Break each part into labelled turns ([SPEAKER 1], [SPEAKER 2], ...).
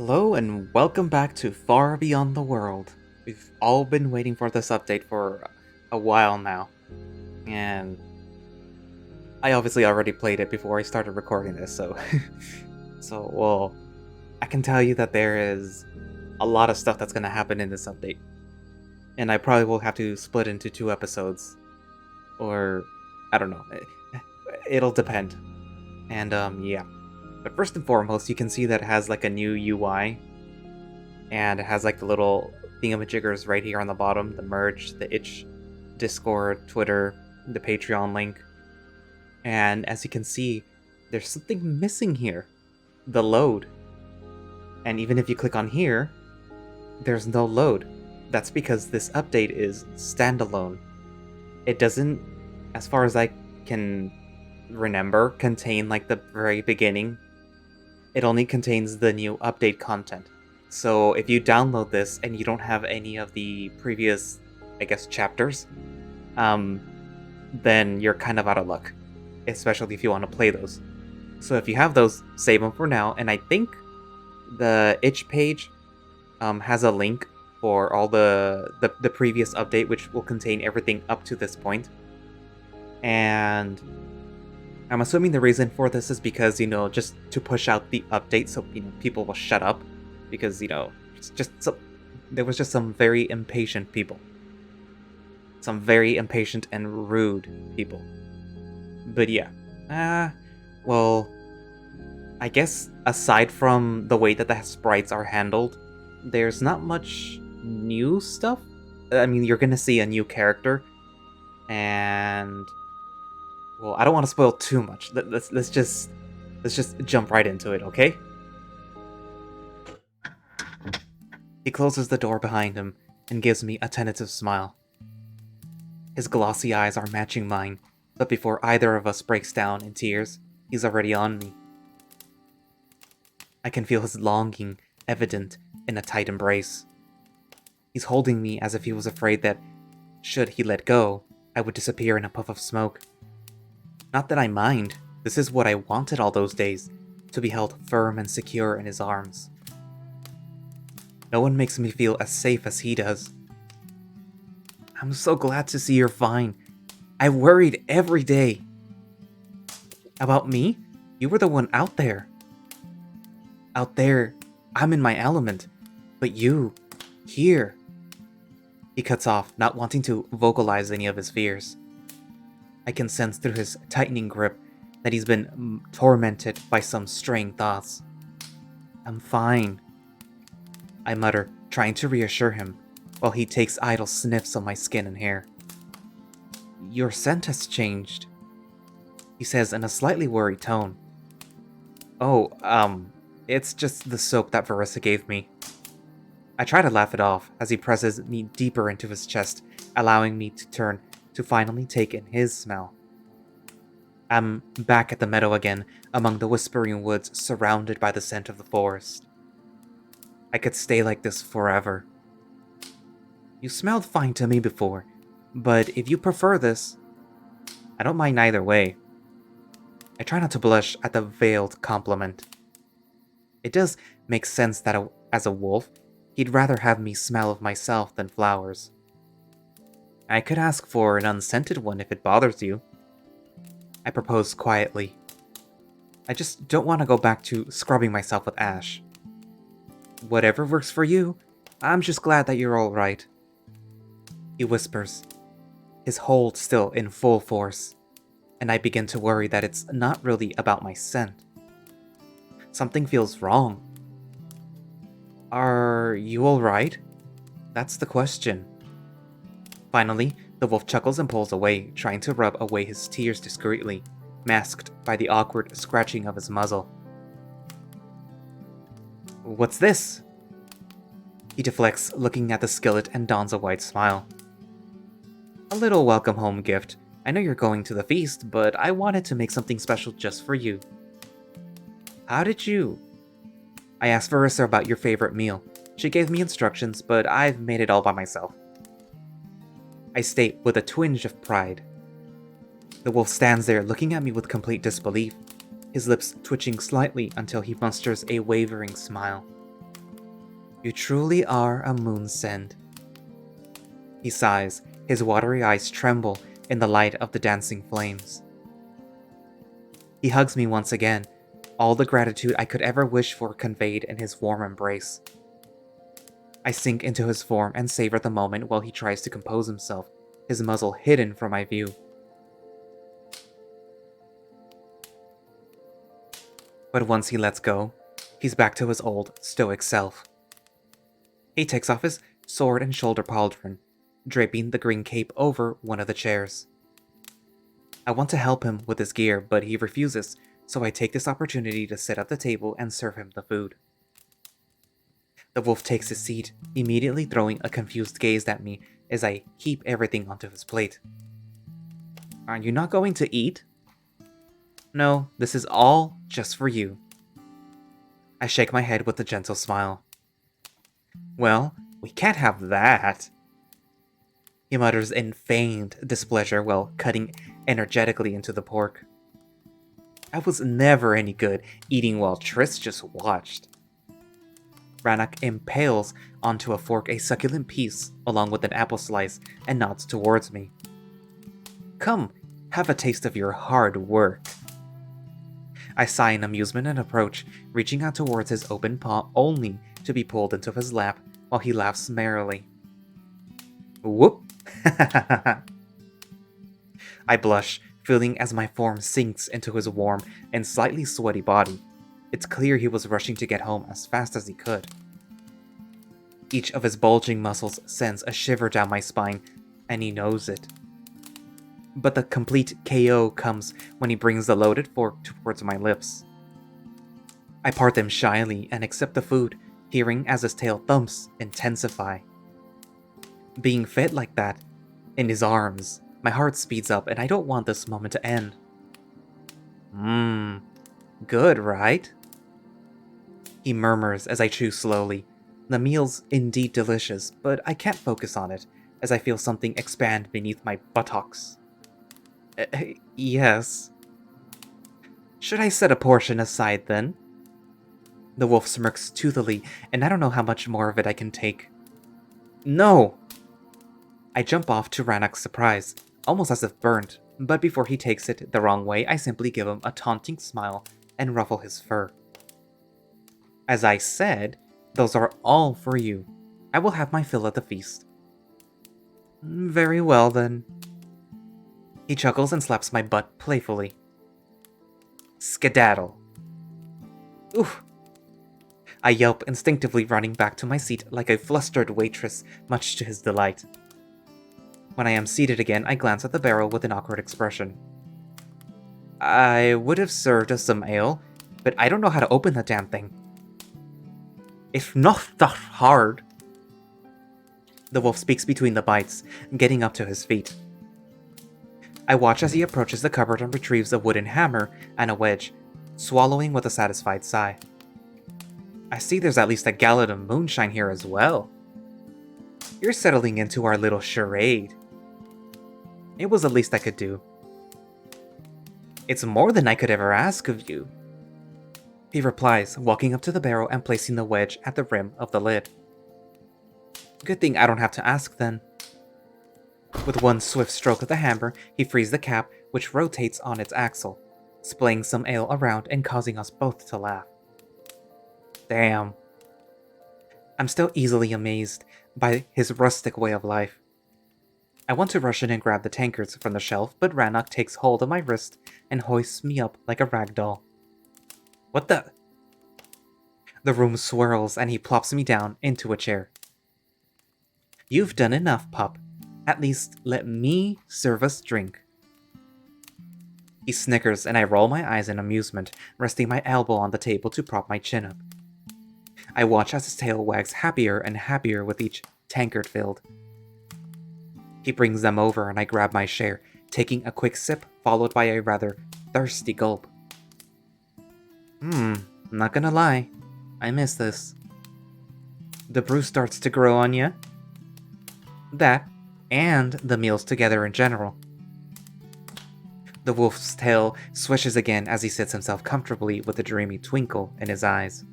[SPEAKER 1] Hello and welcome back to Far Beyond the World. We've all been waiting for this update for a while now, and I obviously already played it before I started recording this, so well, I can tell you that there is a lot of stuff that's going to happen in this update, and I probably will have to split into 2 episodes, or I don't know, it'll depend. And yeah. But first and foremost, you can see that it has like a new UI, and it has like the little thingamajiggers right here on the bottom, the merge, the itch, Discord, Twitter, the Patreon link. And as you can see, there's something missing here, the load. And even if you click on here, there's no load. That's because this update is standalone. It doesn't, as far as I can remember, contain like the very beginning. It only contains the new update content. So if you download this and you don't have any of the previous, I guess, chapters, then you're kind of out of luck, especially if you want to play those. So if you have those, save them for now. And I think the itch page has a link for all the previous update, which will contain everything up to this point. And I'm assuming the reason for this is because, just to push out the update so, people will shut up. Because, there was just some very impatient people. Some very impatient and rude people. But yeah. Well, I guess aside from the way that the sprites are handled, there's not much new stuff. I mean, you're gonna see a new character. And well, I don't want to spoil too much. Let's just jump right into it, okay? He closes the door behind him and gives me a tentative smile. His glossy eyes are matching mine, but before either of us breaks down in tears, he's already on me. I can feel his longing evident in a tight embrace. He's holding me as if he was afraid that, should he let go, I would disappear in a puff of smoke. Not that I mind, this is what I wanted all those days, to be held firm and secure in his arms. No one makes me feel as safe as he does. I'm so glad to see you're fine. I worried every day. About me? You were the one out there. Out there, I'm in my element. But you, here. He cuts off, not wanting to vocalize any of his fears. I can sense through his tightening grip that he's been tormented by some straying thoughts. I'm fine, I mutter, trying to reassure him, while he takes idle sniffs of my skin and hair. Your scent has changed, he says in a slightly worried tone. Oh, it's just the soap that Varissa gave me. I try to laugh it off as he presses me deeper into his chest, allowing me to turn to finally take in his smell. I'm back at the meadow again, among the whispering woods surrounded by the scent of the forest. I could stay like this forever. You smelled fine to me before, but if you prefer this, I don't mind either way. I try not to blush at the veiled compliment. It does make sense that as a wolf, he'd rather have me smell of myself than flowers. I could ask for an unscented one if it bothers you, I propose quietly. I just don't want to go back to scrubbing myself with ash. Whatever works for you, I'm just glad that you're alright. He whispers, his hold still in full force, and I begin to worry that it's not really about my scent. Something feels wrong. Are you alright? That's the question. Finally, the wolf chuckles and pulls away, trying to rub away his tears discreetly, masked by the awkward scratching of his muzzle. What's this? He deflects, looking at the skillet and dons a wide smile. A little welcome home gift. I know you're going to the feast, but I wanted to make something special just for you. How did you? I asked Varissa about your favorite meal. She gave me instructions, but I've made it all by myself. I state with a twinge of pride. The wolf stands there looking at me with complete disbelief, his lips twitching slightly until he musters a wavering smile. You truly are a moon send. He sighs, his watery eyes tremble in the light of the dancing flames. He hugs me once again, all the gratitude I could ever wish for conveyed in his warm embrace. I sink into his form and savor the moment while he tries to compose himself, his muzzle hidden from my view. But once he lets go, he's back to his old, stoic self. He takes off his sword and shoulder pauldron, draping the green cape over one of the chairs. I want to help him with his gear, but he refuses, so I take this opportunity to sit at the table and serve him the food. The wolf takes his seat, immediately throwing a confused gaze at me as I heap everything onto his plate. Are you not going to eat? No, this is all just for you. I shake my head with a gentle smile. Well, we can't have that. He mutters in feigned displeasure while cutting energetically into the pork. I was never any good eating while Triss just watched. Ranok impales onto a fork a succulent piece along with an apple slice and nods towards me. Come, have a taste of your hard work. I sigh in amusement and approach, reaching out towards his open paw only to be pulled into his lap while he laughs merrily. Whoop! I blush, feeling as my form sinks into his warm and slightly sweaty body. It's clear he was rushing to get home as fast as he could. Each of his bulging muscles sends a shiver down my spine, and he knows it. But the complete KO comes when he brings the loaded fork towards my lips. I part them shyly and accept the food, hearing as his tail thumps intensify. Being fed like that, in his arms, my heart speeds up and I don't want this moment to end. Good, right? He murmurs as I chew slowly. The meal's indeed delicious, but I can't focus on it, as I feel something expand beneath my buttocks. Yes. Should I set a portion aside then? The wolf smirks toothily, and I don't know how much more of it I can take. No! I jump off to Ranok's surprise, almost as if burnt, but before he takes it the wrong way, I simply give him a taunting smile and ruffle his fur. As I said, those are all for you. I will have my fill at the feast. Very well, then. He chuckles and slaps my butt playfully. Skedaddle. Oof. I yelp, instinctively running back to my seat like a flustered waitress, much to his delight. When I am seated again, I glance at the barrel with an awkward expression. I would have served us some ale, but I don't know how to open the damn thing. It's not that hard. The wolf speaks between the bites, getting up to his feet. I watch as he approaches the cupboard and retrieves a wooden hammer and a wedge, swallowing with a satisfied sigh. I see there's at least a gallon of moonshine here as well. You're settling into our little charade. It was the least I could do. It's more than I could ever ask of you. He replies, walking up to the barrel and placing the wedge at the rim of the lid. Good thing I don't have to ask then. With one swift stroke of the hammer, he frees the cap, which rotates on its axle, splaying some ale around and causing us both to laugh. Damn. I'm still easily amazed by his rustic way of life. I want to rush in and grab the tankards from the shelf, but Ranok takes hold of my wrist and hoists me up like a rag doll. What the? The room swirls and he plops me down into a chair. You've done enough, pup. At least let me serve us drink. He snickers and I roll my eyes in amusement, resting my elbow on the table to prop my chin up. I watch as his tail wags happier and happier with each tankard filled. He brings them over and I grab my share, taking a quick sip followed by a rather thirsty gulp. Not gonna lie, I miss this. The brew starts to grow on ya. That, and the meals together in general. The wolf's tail swishes again as he sits himself comfortably with a dreamy twinkle in his eyes.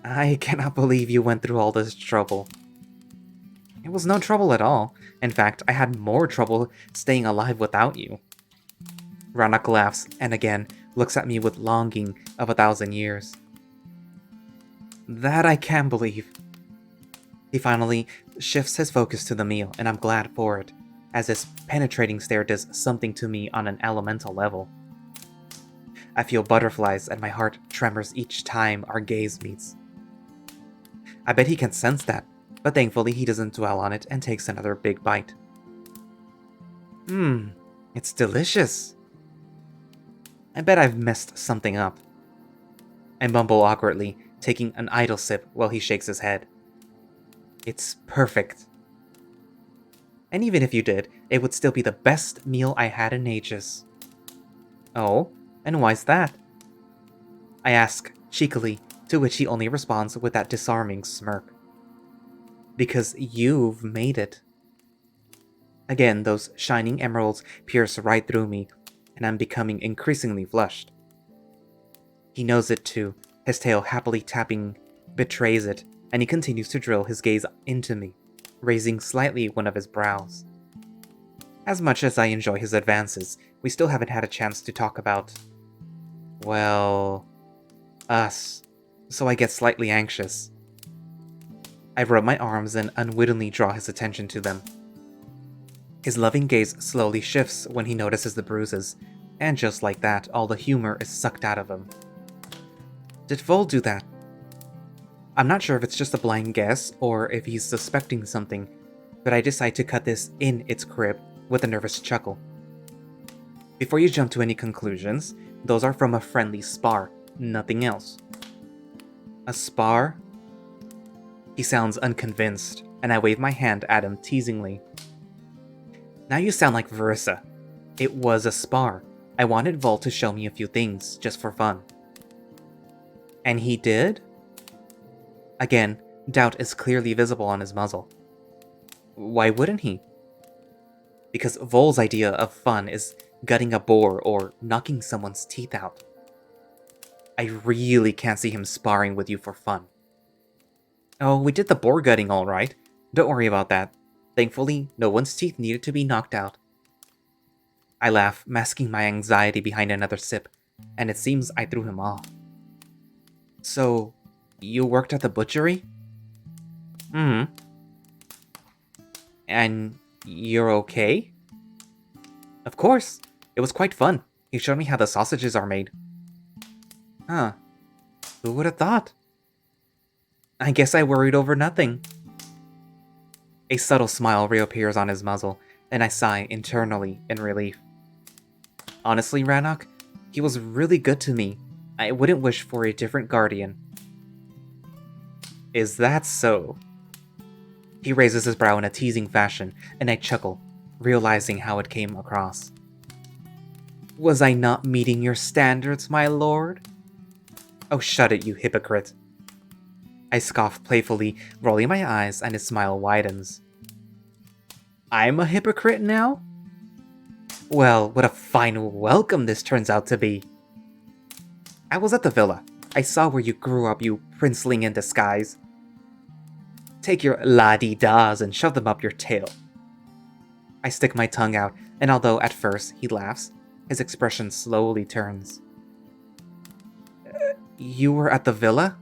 [SPEAKER 1] I cannot believe you went through all this trouble. It was no trouble at all. In fact, I had more trouble staying alive without you. Ranok laughs and again looks at me with longing of 1,000 years. That I can believe. He finally shifts his focus to the meal, and I'm glad for it, as his penetrating stare does something to me on an elemental level. I feel butterflies and my heart tremors each time our gaze meets. I bet he can sense that, but thankfully he doesn't dwell on it and takes another big bite. It's delicious. I bet I've messed something up. I mumble awkwardly, taking an idle sip while he shakes his head. It's perfect. And even if you did, it would still be the best meal I had in ages. Oh, and why's that? I ask cheekily, to which he only responds with that disarming smirk. Because you've made it. Again, those shining emeralds pierce right through me, and I'm becoming increasingly flushed. He knows it too, his tail happily tapping betrays it, and he continues to drill his gaze into me, raising slightly one of his brows. As much as I enjoy his advances, we still haven't had a chance to talk about, well, us, so I get slightly anxious. I rub my arms and unwittingly draw his attention to them. His loving gaze slowly shifts when he notices the bruises, and just like that, all the humor is sucked out of him. Did Vol do that? I'm not sure if it's just a blind guess or if he's suspecting something, but I decide to cut this in its crib with a nervous chuckle. Before you jump to any conclusions, those are from a friendly spar, nothing else. A spar? He sounds unconvinced, and I wave my hand at him teasingly. Now you sound like Verissa. It was a spar. I wanted Vol to show me a few things, just for fun. And he did? Again, doubt is clearly visible on his muzzle. Why wouldn't he? Because Vol's idea of fun is gutting a boar or knocking someone's teeth out. I really can't see him sparring with you for fun. Oh, we did the boar gutting all right. Don't worry about that. Thankfully, no one's teeth needed to be knocked out. I laugh, masking my anxiety behind another sip, and it seems I threw him off. So, you worked at the butchery? And you're okay? Of course. It was quite fun. He showed me how the sausages are made. Huh. Who would have thought? I guess I worried over nothing. A subtle smile reappears on his muzzle, and I sigh internally in relief. Honestly, Ranok, he was really good to me. I wouldn't wish for a different guardian. Is that so? He raises his brow in a teasing fashion, and I chuckle, realizing how it came across. Was I not meeting your standards, my lord? Oh, shut it, you hypocrite. I scoff playfully, rolling my eyes, and his smile widens. I'm a hypocrite now? Well, what a fine welcome this turns out to be. I was at the villa. I saw where you grew up, you princeling in disguise. Take your la-dee-das and shove them up your tail. I stick my tongue out, and although at first he laughs, his expression slowly turns. You were at the villa?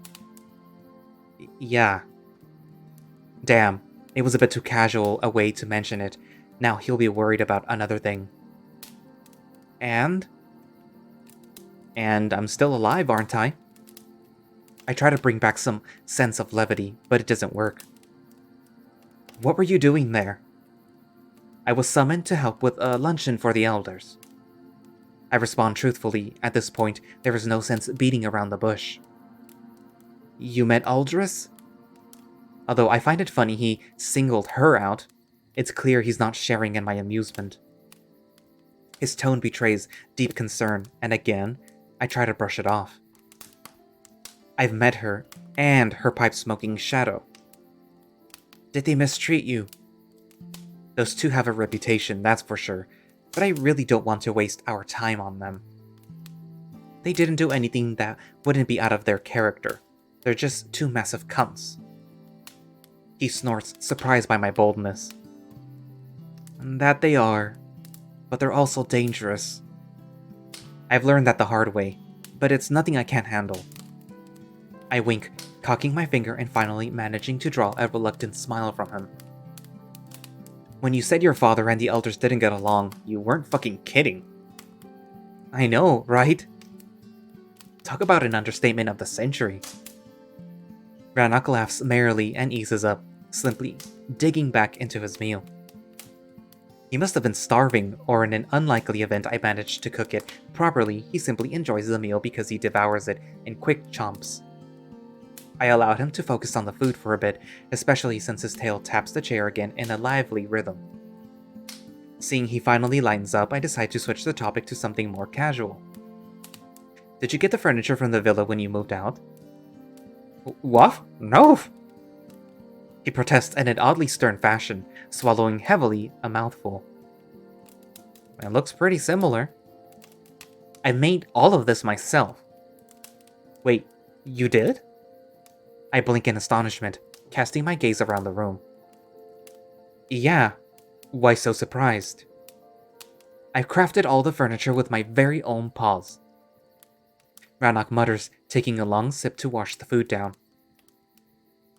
[SPEAKER 1] Yeah. Damn, it was a bit too casual a way to mention it. Now he'll be worried about another thing. And I'm still alive, aren't I? I try to bring back some sense of levity, but it doesn't work. What were you doing there? I was summoned to help with a luncheon for the elders. I respond truthfully. At this point, there is no sense beating around the bush. You met Aldris? Although I find it funny he singled her out, it's clear he's not sharing in my amusement. His tone betrays deep concern, and again, I try to brush it off. I've met her, and her pipe-smoking shadow. Did they mistreat you? Those two have a reputation, that's for sure, but I really don't want to waste our time on them. They didn't do anything that wouldn't be out of their character. They're just two massive cunts. He snorts, surprised by my boldness. That they are, but they're also dangerous. I've learned that the hard way, but it's nothing I can't handle. I wink, cocking my finger and finally managing to draw a reluctant smile from him. When you said your father and the elders didn't get along, you weren't fucking kidding. I know, right? Talk about an understatement of the century. Ranok laughs merrily and eases up, simply digging back into his meal. He must have been starving, or in an unlikely event I managed to cook it properly, he simply enjoys the meal because he devours it in quick chomps. I allowed him to focus on the food for a bit, especially since his tail taps the chair again in a lively rhythm. Seeing he finally lines up, I decide to switch the topic to something more casual. Did you get the furniture from the villa when you moved out? What? No! He protests in an oddly stern fashion, swallowing heavily a mouthful. It looks pretty similar. I made all of this myself. Wait, you did? I blink in astonishment, casting my gaze around the room. Yeah, why so surprised? I've crafted all the furniture with my very own paws. Ranok mutters, taking a long sip to wash the food down.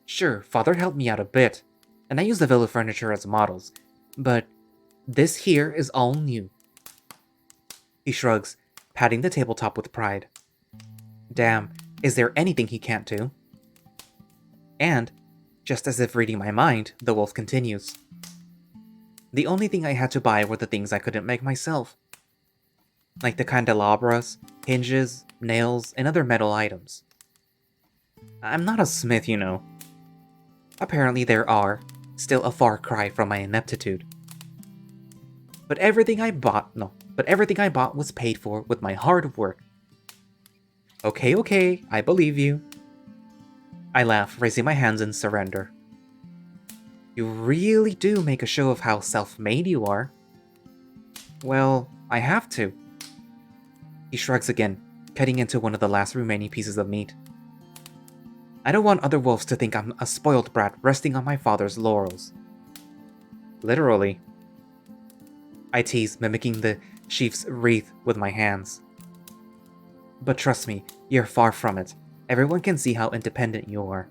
[SPEAKER 1] Sure, father helped me out a bit, and I use the villa furniture as models, but this here is all new. He shrugs, patting the tabletop with pride. Damn, is there anything he can't do? And, just as if reading my mind, the wolf continues. The only thing I had to buy were the things I couldn't make myself. Like the candelabras, hinges, nails, and other metal items. I'm not a smith, you know. Apparently there are, still a far cry from my ineptitude. But everything I bought was paid for with my hard work. Okay, I believe you. I laugh, raising my hands in surrender. You really do make a show of how self-made you are. Well, I have to. He shrugs again, cutting into one of the last remaining pieces of meat. I don't want other wolves to think I'm a spoiled brat resting on my father's laurels. Literally. I tease, mimicking the sheaf's wreath with my hands. But trust me, you're far from it. Everyone can see how independent you are.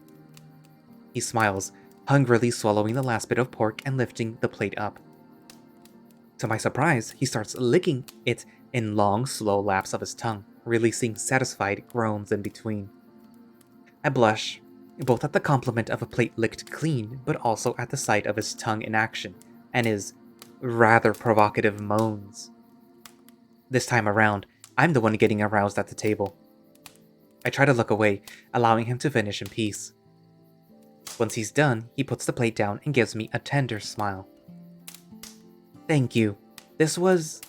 [SPEAKER 1] He smiles, hungrily swallowing the last bit of pork and lifting the plate up. To my surprise, he starts licking it in long, slow laps of his tongue, releasing satisfied groans in between. I blush, both at the compliment of a plate licked clean, but also at the sight of his tongue in action, and his rather provocative moans. This time around, I'm the one getting aroused at the table. I try to look away, allowing him to finish in peace. Once he's done, he puts the plate down and gives me a tender smile. Thank you. This was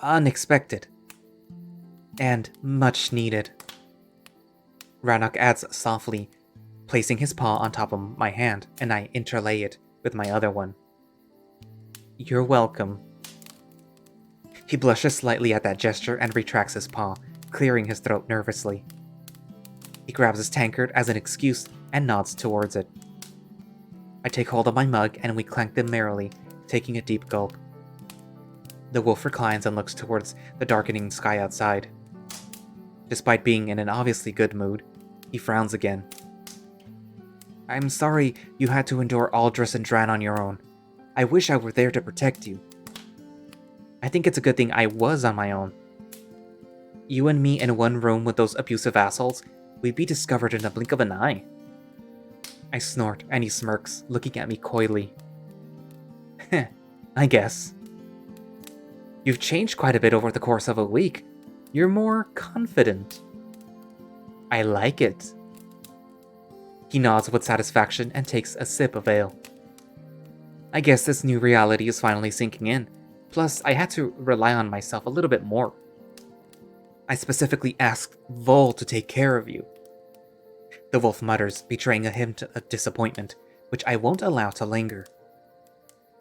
[SPEAKER 1] unexpected. And much needed. Ranok adds softly, placing his paw on top of my hand, and I interlay it with my other one. You're welcome. He blushes slightly at that gesture and retracts his paw, clearing his throat nervously. He grabs his tankard as an excuse and nods towards it. I take hold of my mug and we clank them merrily, taking a deep gulp. The wolf reclines and looks towards the darkening sky outside. Despite being in an obviously good mood, he frowns again. I'm sorry you had to endure Aldris and Dran on your own. I wish I were there to protect you. I think it's a good thing I was on my own. You and me in one room with those abusive assholes, we'd be discovered in a blink of an eye. I snort, and he smirks, looking at me coyly. Heh, I guess. You've changed quite a bit over the course of a week. You're more confident. I like it. He nods with satisfaction and takes a sip of ale. I guess this new reality is finally sinking in. Plus, I had to rely on myself a little bit more. I specifically asked Vol to take care of you. The wolf mutters, betraying a hint of disappointment, which I won't allow to linger.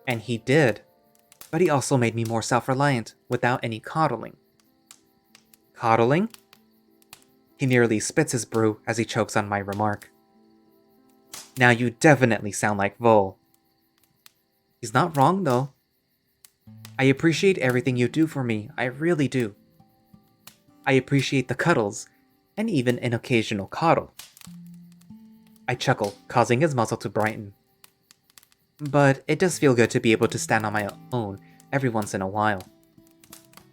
[SPEAKER 1] And he did, but he also made me more self-reliant without any coddling. Coddling? He nearly spits his brew as he chokes on my remark. Now you definitely sound like Vol. He's not wrong, though. I appreciate everything you do for me, I really do. I appreciate the cuddles, and even an occasional coddle. I chuckle, causing his muzzle to brighten. But it does feel good to be able to stand on my own every once in a while.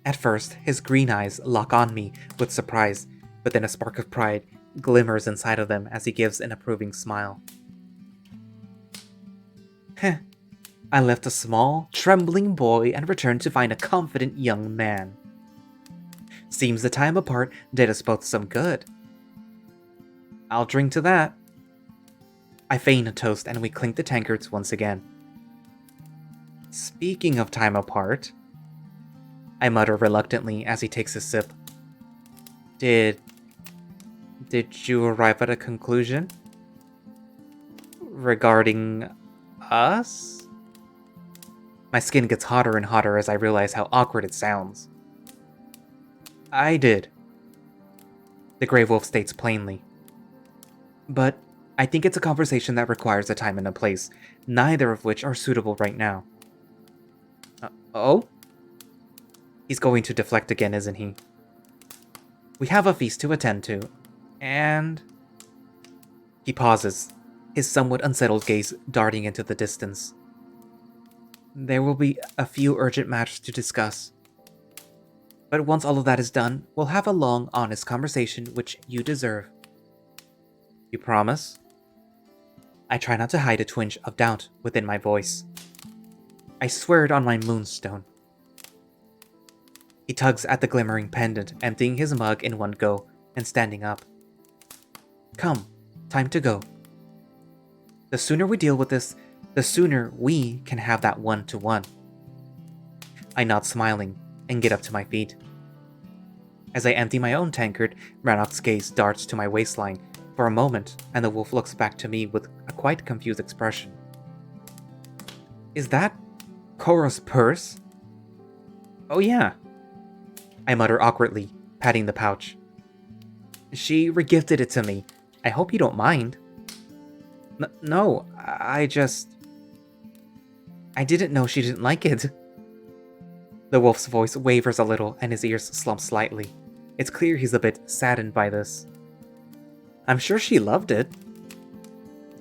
[SPEAKER 1] At first, his green eyes lock on me with surprise, but then a spark of pride glimmers inside of them as he gives an approving smile. Heh, I left a small, trembling boy and returned to find a confident young man. Seems the time apart did us both some good. I'll drink to that. I feign a toast and we clink the tankards once again. Speaking of time apart, I mutter reluctantly as he takes a sip. Did you arrive at a conclusion? Regarding us? My skin gets hotter and hotter as I realize how awkward it sounds. I did. The Grey Wolf states plainly. But I think it's a conversation that requires a time and a place, neither of which are suitable right now. Oh? He's going to deflect again, isn't he? We have a feast to attend to, and... He pauses, his somewhat unsettled gaze darting into the distance. There will be a few urgent matters to discuss. But once all of that is done, we'll have a long, honest conversation which you deserve. You promise? I try not to hide a twinge of doubt within my voice. I swear it on my moonstone. He tugs at the glimmering pendant, emptying his mug in one go and standing up. Come, time to go. The sooner we deal with this, the sooner we can have that one-to-one. I nod smiling and get up to my feet. As I empty my own tankard, Ranok's gaze darts to my waistline for a moment, and the wolf looks back to me with a quite confused expression. Is that Korra's purse? Oh yeah. I mutter awkwardly, patting the pouch. She regifted it to me. I hope you don't mind. No, I didn't know she didn't like it. The wolf's voice wavers a little and his ears slump slightly. It's clear he's a bit saddened by this. I'm sure she loved it.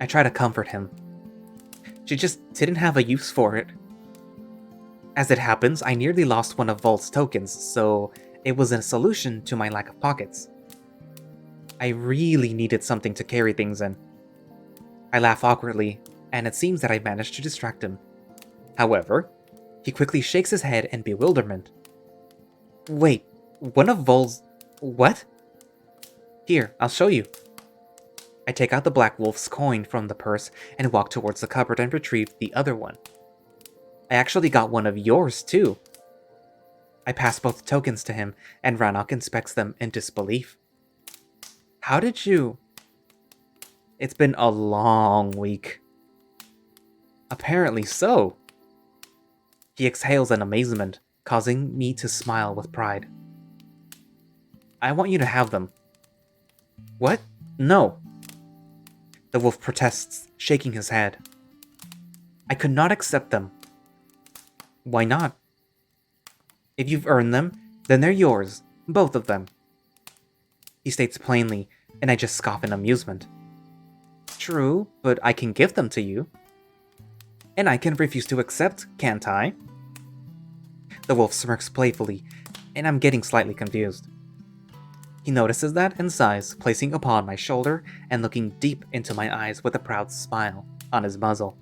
[SPEAKER 1] I try to comfort him. She just didn't have a use for it. As it happens, I nearly lost one of Vol's tokens, so it was a solution to my lack of pockets. I really needed something to carry things in. I laugh awkwardly, and it seems that I managed to distract him. However, he quickly shakes his head in bewilderment. Wait, one of Vol's... what? Here, I'll show you. I take out the Black Wolf's coin from the purse and walk towards the cupboard and retrieve the other one. I actually got one of yours, too. I pass both tokens to him, and Ranok inspects them in disbelief. How did you... It's been a long week. Apparently so. He exhales in amazement, causing me to smile with pride. I want you to have them. What? No. The wolf protests, shaking his head. I could not accept them. Why not? If you've earned them, then they're yours, both of them. He states plainly, and I just scoff in amusement. True, but I can give them to you. And I can refuse to accept, can't I? The wolf smirks playfully, and I'm getting slightly confused. He notices that and sighs, placing upon my shoulder and looking deep into my eyes with a proud smile on his muzzle.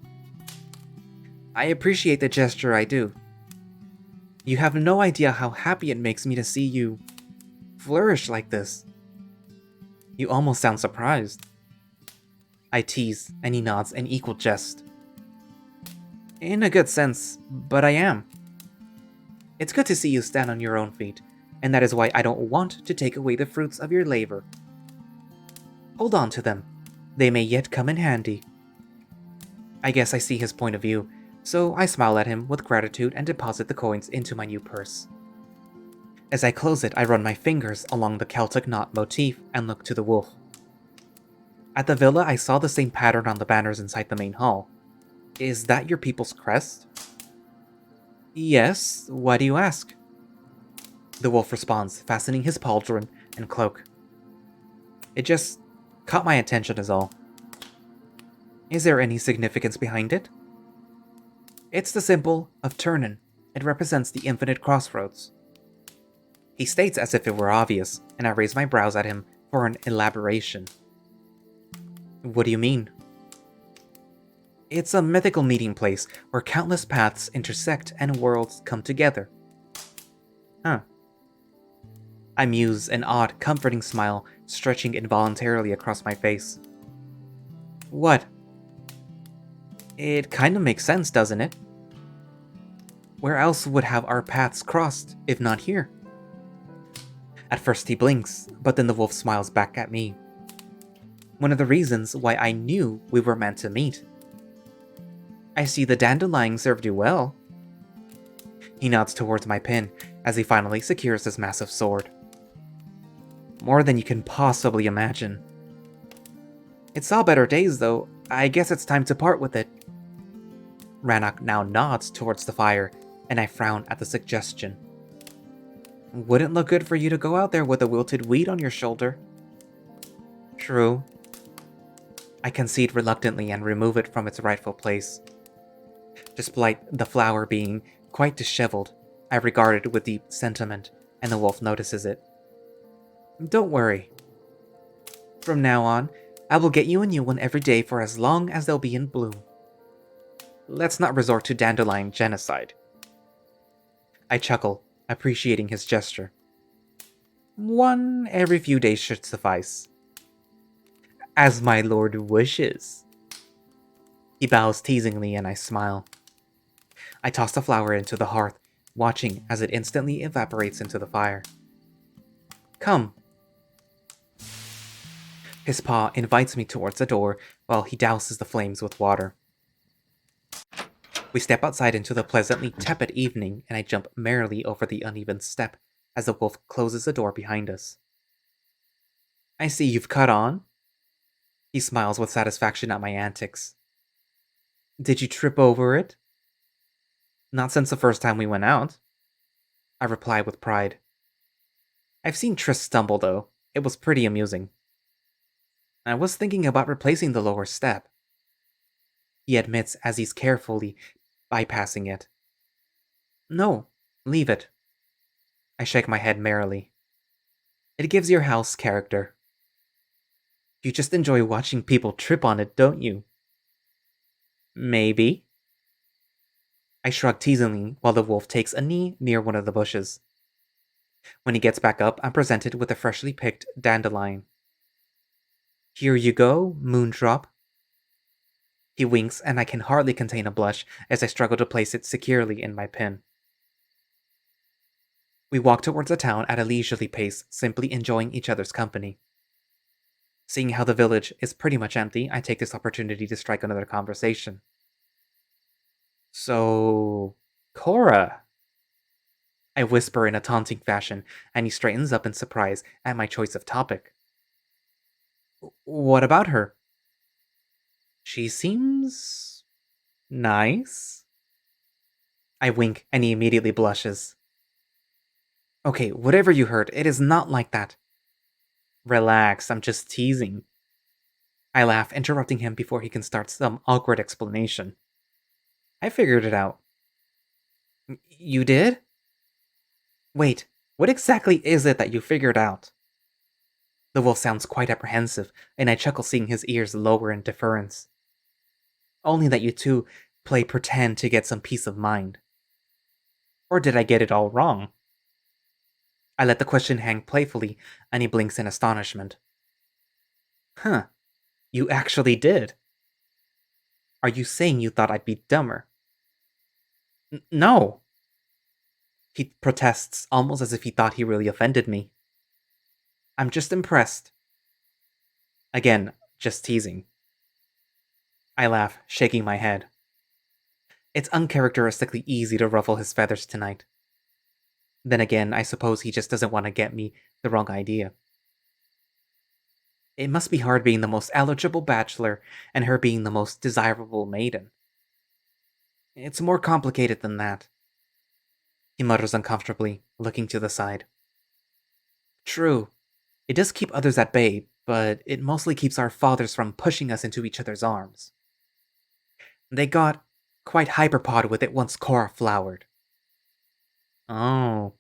[SPEAKER 1] I appreciate the gesture, I do. You have no idea how happy it makes me to see you flourish like this. You almost sound surprised. I tease, and he nods in equal jest. In a good sense, but I am. It's good to see you stand on your own feet, and that is why I don't want to take away the fruits of your labor. Hold on to them. They may yet come in handy. I guess I see his point of view, so I smile at him with gratitude and deposit the coins into my new purse. As I close it, I run my fingers along the Celtic knot motif and look to the wolf. At the villa, I saw the same pattern on the banners inside the main hall. Is that your people's crest? Yes, why do you ask? The wolf responds, fastening his pauldron and cloak. It just caught my attention is all. Is there any significance behind it? It's the symbol of Turnin. It represents the infinite crossroads. He states as if it were obvious, and I raise my brows at him for an elaboration. What do you mean? It's a mythical meeting place where countless paths intersect and worlds come together. Huh. I muse, an odd, comforting smile stretching involuntarily across my face. What? It kind of makes sense, doesn't it? Where else would have our paths crossed, if not here? At first he blinks, but then the wolf smiles back at me. One of the reasons why I knew we were meant to meet. I see the dandelion served you well. He nods towards my pin as he finally secures his massive sword. More than you can possibly imagine. It saw better days, though. I guess it's time to part with it. Ranok now nods towards the fire, and I frown at the suggestion. Wouldn't look good for you to go out there with a wilted weed on your shoulder. True. I concede reluctantly and remove it from its rightful place. Despite the flower being quite disheveled, I regard it with deep sentiment, and the wolf notices it. Don't worry. From now on, I will get you a new one every day for as long as they'll be in bloom. Let's not resort to dandelion genocide. I chuckle, appreciating his gesture. One every few days should suffice. As my lord wishes. He bows teasingly and I smile. I toss the flower into the hearth, watching as it instantly evaporates into the fire. Come. His paw invites me towards the door while he douses the flames with water. We step outside into the pleasantly tepid evening, and I jump merrily over the uneven step as the wolf closes the door behind us. I see you've caught on. He smiles with satisfaction at my antics. Did you trip over it? Not since the first time we went out. I reply with pride. I've seen Triss stumble, though. It was pretty amusing. I was thinking about replacing the lower step. He admits as he's carefully bypassing it. No, leave it. I shake my head merrily. It gives your house character. You just enjoy watching people trip on it, don't you? Maybe. I shrug teasingly while the wolf takes a knee near one of the bushes. When he gets back up, I'm presented with a freshly picked dandelion. Here you go, Moondrop. He winks, and I can hardly contain a blush as I struggle to place it securely in my pin. We walk towards the town at a leisurely pace, simply enjoying each other's company. Seeing how the village is pretty much empty, I take this opportunity to strike another conversation. So, Cora. I whisper in a taunting fashion, and he straightens up in surprise at my choice of topic. What about her? She seems nice. I wink, and he immediately blushes. Okay, whatever you heard, it is not like that. Relax, I'm just teasing. I laugh, interrupting him before he can start some awkward explanation. I figured it out. You did? Wait, what exactly is it that you figured out? The wolf sounds quite apprehensive, and I chuckle seeing his ears lower in deference. Only that you two play pretend to get some peace of mind. Or did I get it all wrong? I let the question hang playfully, and he blinks in astonishment. Huh, you actually did. Are you saying you thought I'd be dumber? No. He protests almost as if he thought he really offended me. I'm just impressed. Again, just teasing. I laugh, shaking my head. It's uncharacteristically easy to ruffle his feathers tonight. Then again, I suppose he just doesn't want to get me the wrong idea. It must be hard being the most eligible bachelor and her being the most desirable maiden. It's more complicated than that. He mutters uncomfortably, looking to the side. True. It does keep others at bay, but it mostly keeps our fathers from pushing us into each other's arms. They got quite hyperpod with it once Cora flowered. Oh.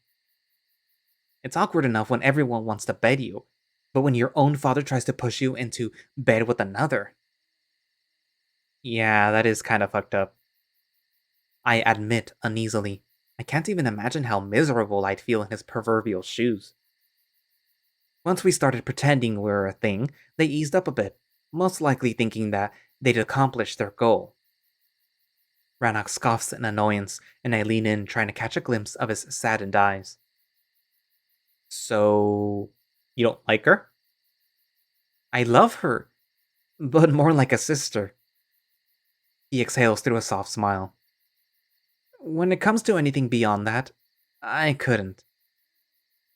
[SPEAKER 1] It's awkward enough when everyone wants to bed you, but when your own father tries to push you into bed with another. Yeah, that is kind of fucked up. I admit uneasily. I can't even imagine how miserable I'd feel in his proverbial shoes. Once we started pretending we were a thing, they eased up a bit, most likely thinking that they'd accomplished their goal. Ranok scoffs in annoyance, and I lean in, trying to catch a glimpse of his saddened eyes. So, you don't like her? I love her, but more like a sister. He exhales through a soft smile. When it comes to anything beyond that, I couldn't.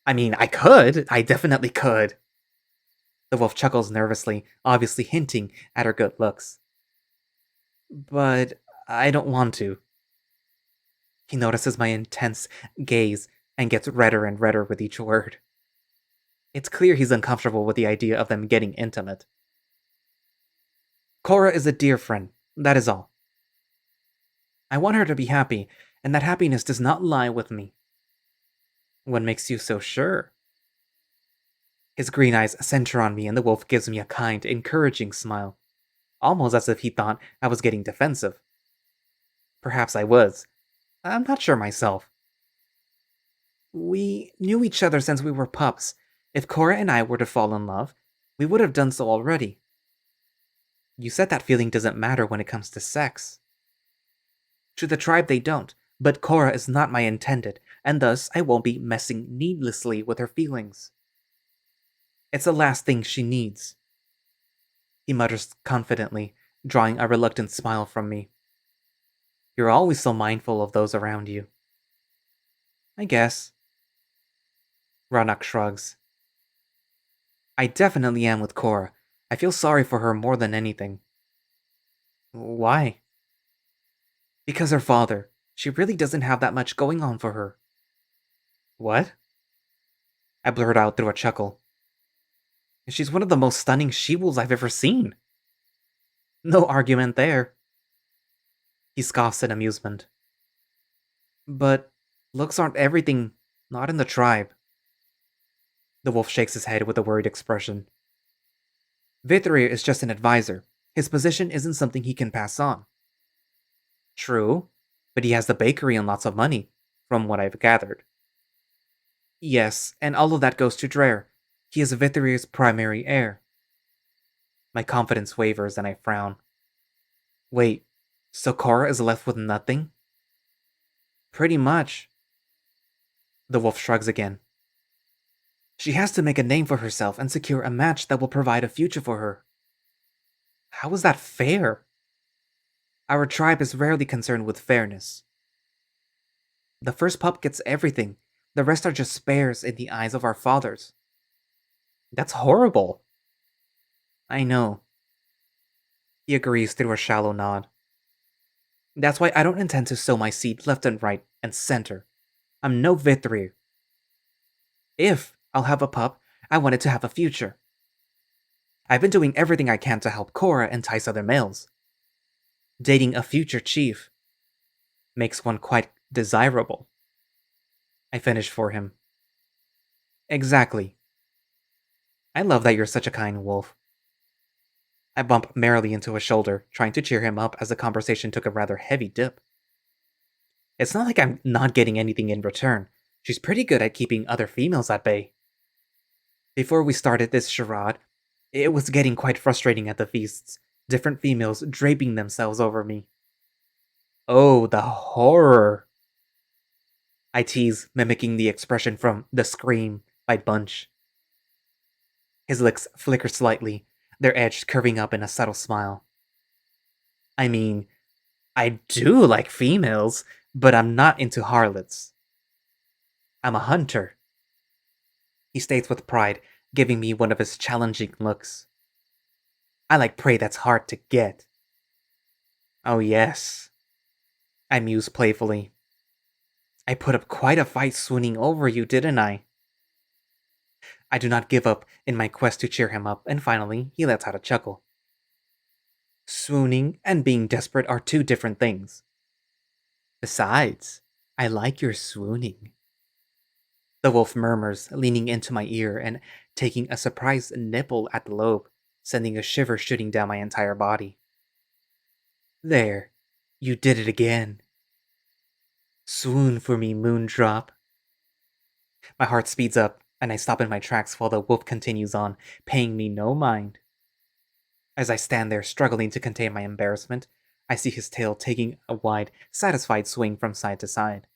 [SPEAKER 1] I mean, I could. I definitely could. The wolf chuckles nervously, obviously hinting at her good looks. But I don't want to. He notices my intense gaze and gets redder and redder with each word. It's clear he's uncomfortable with the idea of them getting intimate. Cora is a dear friend, that is all. I want her to be happy, and that happiness does not lie with me. What makes you so sure? His green eyes center on me, and the wolf gives me a kind, encouraging smile, almost as if he thought I was getting defensive. Perhaps I was. I'm not sure myself. We knew each other since we were pups. If Cora and I were to fall in love, we would have done so already. You said that feeling doesn't matter when it comes to sex. To the tribe they don't, but Cora is not my intended, and thus I won't be messing needlessly with her feelings. It's the last thing she needs. He mutters confidently, drawing a reluctant smile from me. You're always so mindful of those around you. I guess. Ranok shrugs. I definitely am with Cora. I feel sorry for her more than anything. Why? Because her father. She really doesn't have that much going on for her. What? I blurt out through a chuckle. She's one of the most stunning she-wolves I've ever seen. No argument there. He scoffs in amusement. But looks aren't everything, not in the tribe. The wolf shakes his head with a worried expression. Vithrir is just an advisor. His position isn't something he can pass on. True, but he has the bakery and lots of money, from what I've gathered. Yes, and all of that goes to Dreher. He is Vithrir's primary heir. My confidence wavers and I frown. Wait, so Cora is left with nothing? Pretty much. The wolf shrugs again. She has to make a name for herself and secure a match that will provide a future for her. How is that fair? Our tribe is rarely concerned with fairness. The first pup gets everything, the rest are just spares in the eyes of our fathers. That's horrible. I know. He agrees through a shallow nod. That's why I don't intend to sow my seed left and right and center. I'm no Vithrir. If I'll have a pup, I want it to have a future. I've been doing everything I can to help Cora entice other males. Dating a future chief makes one quite desirable. I finish for him. Exactly. I love that you're such a kind wolf. I bump merrily into his shoulder, trying to cheer him up as the conversation took a rather heavy dip. It's not like I'm not getting anything in return. She's pretty good at keeping other females at bay. Before we started this charade, it was getting quite frustrating at the feasts, different females draping themselves over me. Oh, the horror! I tease, mimicking the expression from The Scream by Bunch. His lips flicker slightly, their edge curving up in a subtle smile. I mean, I do like females, but I'm not into harlots. I'm a hunter, he states with pride, giving me one of his challenging looks. I like prey that's hard to get. Oh yes, I muse playfully. I put up quite a fight swooning over you, didn't I? I do not give up in my quest to cheer him up, and finally, he lets out a chuckle. Swooning and being desperate are two different things. Besides, I like your swooning. The wolf murmurs, leaning into my ear and taking a surprised nibble at the lobe, sending a shiver shooting down my entire body. There, you did it again. Swoon for me, Moondrop. My heart speeds up, and I stop in my tracks while the wolf continues on, paying me no mind. As I stand there struggling to contain my embarrassment, I see his tail taking a wide, satisfied swing from side to side.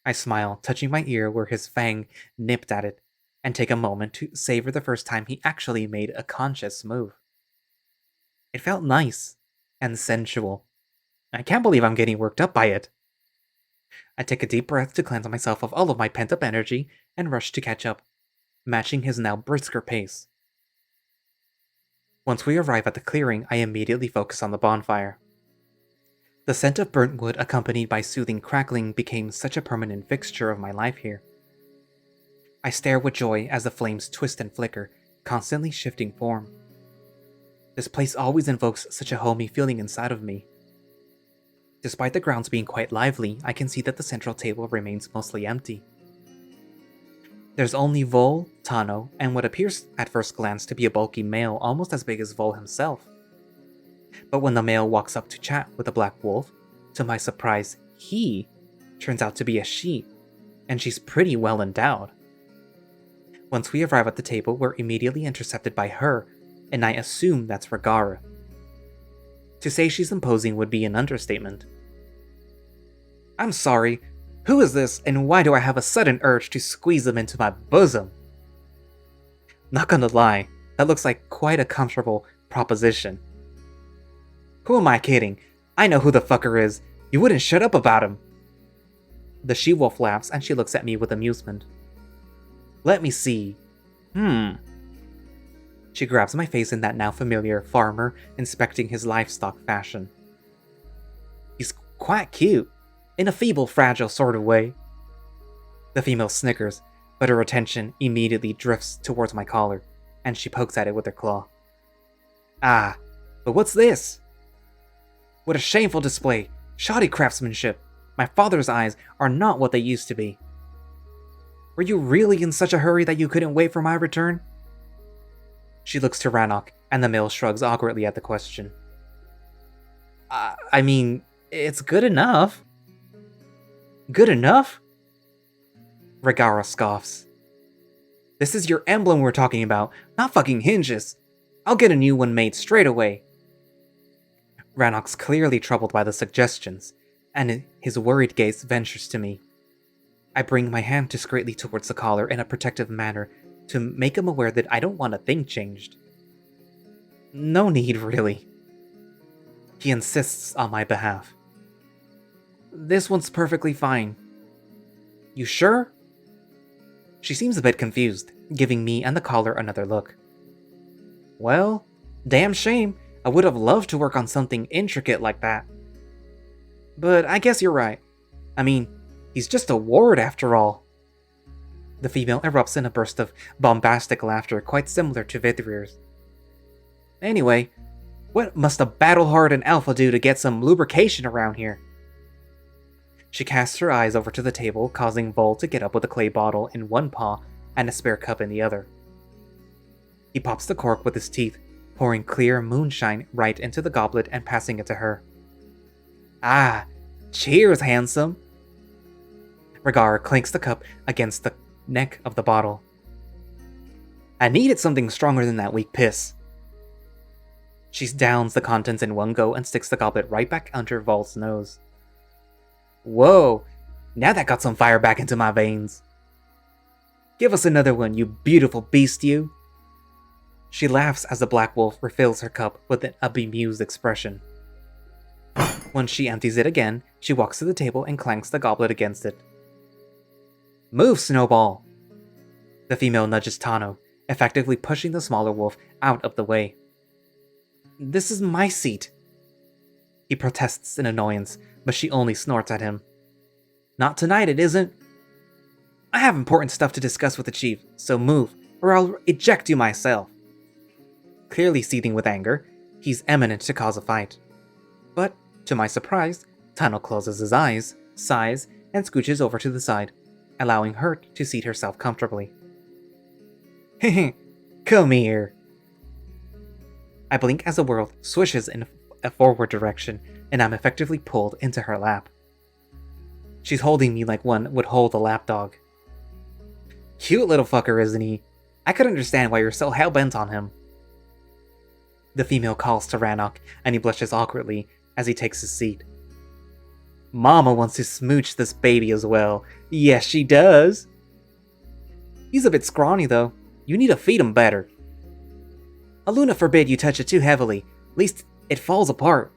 [SPEAKER 1] I smile, touching my ear where his fang nipped at it, and take a moment to savor the first time he actually made a conscious move. It felt nice and sensual. I can't believe I'm getting worked up by it. I take a deep breath to cleanse myself of all of my pent-up energy and rush to catch up, matching his now brisker pace. Once we arrive at the clearing, I immediately focus on the bonfire. The scent of burnt wood accompanied by soothing crackling became such a permanent fixture of my life here. I stare with joy as the flames twist and flicker, constantly shifting form. This place always invokes such a homey feeling inside of me. Despite the grounds being quite lively, I can see that the central table remains mostly empty. There's only Vol, Tano, and what appears at first glance to be a bulky male almost as big as Vol himself. But when the male walks up to chat with the black wolf, to my surprise, he turns out to be a she, and she's pretty well endowed. Once we arrive at the table, we're immediately intercepted by her, and I assume that's Regara. To say she's imposing would be an understatement. I'm sorry, who is this, and why do I have a sudden urge to squeeze them into my bosom? Not gonna lie, that looks like quite a comfortable proposition. Who am I kidding? I know who the fucker is. You wouldn't shut up about him. The she-wolf laughs and she looks at me with amusement. Let me see. She grabs my face in that now familiar farmer inspecting his livestock fashion. He's quite cute, in a feeble, fragile sort of way. The female snickers, but her attention immediately drifts towards my collar, and she pokes at it with her claw. Ah, but what's this? What a shameful display! Shoddy craftsmanship! My father's eyes are not what they used to be. Were you really in such a hurry that you couldn't wait for my return? She looks to Ranok, and the male shrugs awkwardly at the question. I mean, it's good enough. Good enough? Regara scoffs. This is your emblem we're talking about, not fucking hinges. I'll get a new one made straight away. Ranok's clearly troubled by the suggestions, and his worried gaze ventures to me. I bring my hand discreetly towards the collar in a protective manner to make him aware that I don't want a thing changed. No need, really. He insists on my behalf. This one's perfectly fine. You sure? She seems a bit confused, giving me and the collar another look. Well, damn shame. I would have loved to work on something intricate like that. But I guess you're right. I mean, he's just a ward after all. The female erupts in a burst of bombastic laughter quite similar to Vidrir's. Anyway, what must a battle-hardened alpha do to get some lubrication around here? She casts her eyes over to the table, causing Vol to get up with a clay bottle in one paw and a spare cup in the other. He pops the cork with his teeth, pouring clear moonshine right into the goblet and passing it to her. Ah, cheers, handsome! Regara clinks the cup against the neck of the bottle. I needed something stronger than that weak piss. She downs the contents in one go and sticks the goblet right back under Vol's nose. Whoa, now that got some fire back into my veins. Give us another one, you beautiful beast, you. She laughs as the black wolf refills her cup with a bemused expression. Once she empties it again, she walks to the table and clanks the goblet against it. Move, Snowball! The female nudges Tano, effectively pushing the smaller wolf out of the way. This is my seat. He protests in annoyance, but she only snorts at him. Not tonight, it isn't. I have important stuff to discuss with the chief, so move, or I'll eject you myself. Clearly seething with anger, he's eminent to cause a fight. But, to my surprise, Tano closes his eyes, sighs, and scooches over to the side, allowing her to seat herself comfortably. Hehe, come here. I blink as the world swishes in a forward direction, and I'm effectively pulled into her lap. She's holding me like one would hold a lapdog. Cute little fucker, isn't he? I could understand why you're so hell-bent on him. The female calls to Ranok, and he blushes awkwardly as he takes his seat. Mama wants to smooch this baby as well. Yes, she does. He's a bit scrawny, though. You need to feed him better. Aluna forbid you touch it too heavily. At least it falls apart.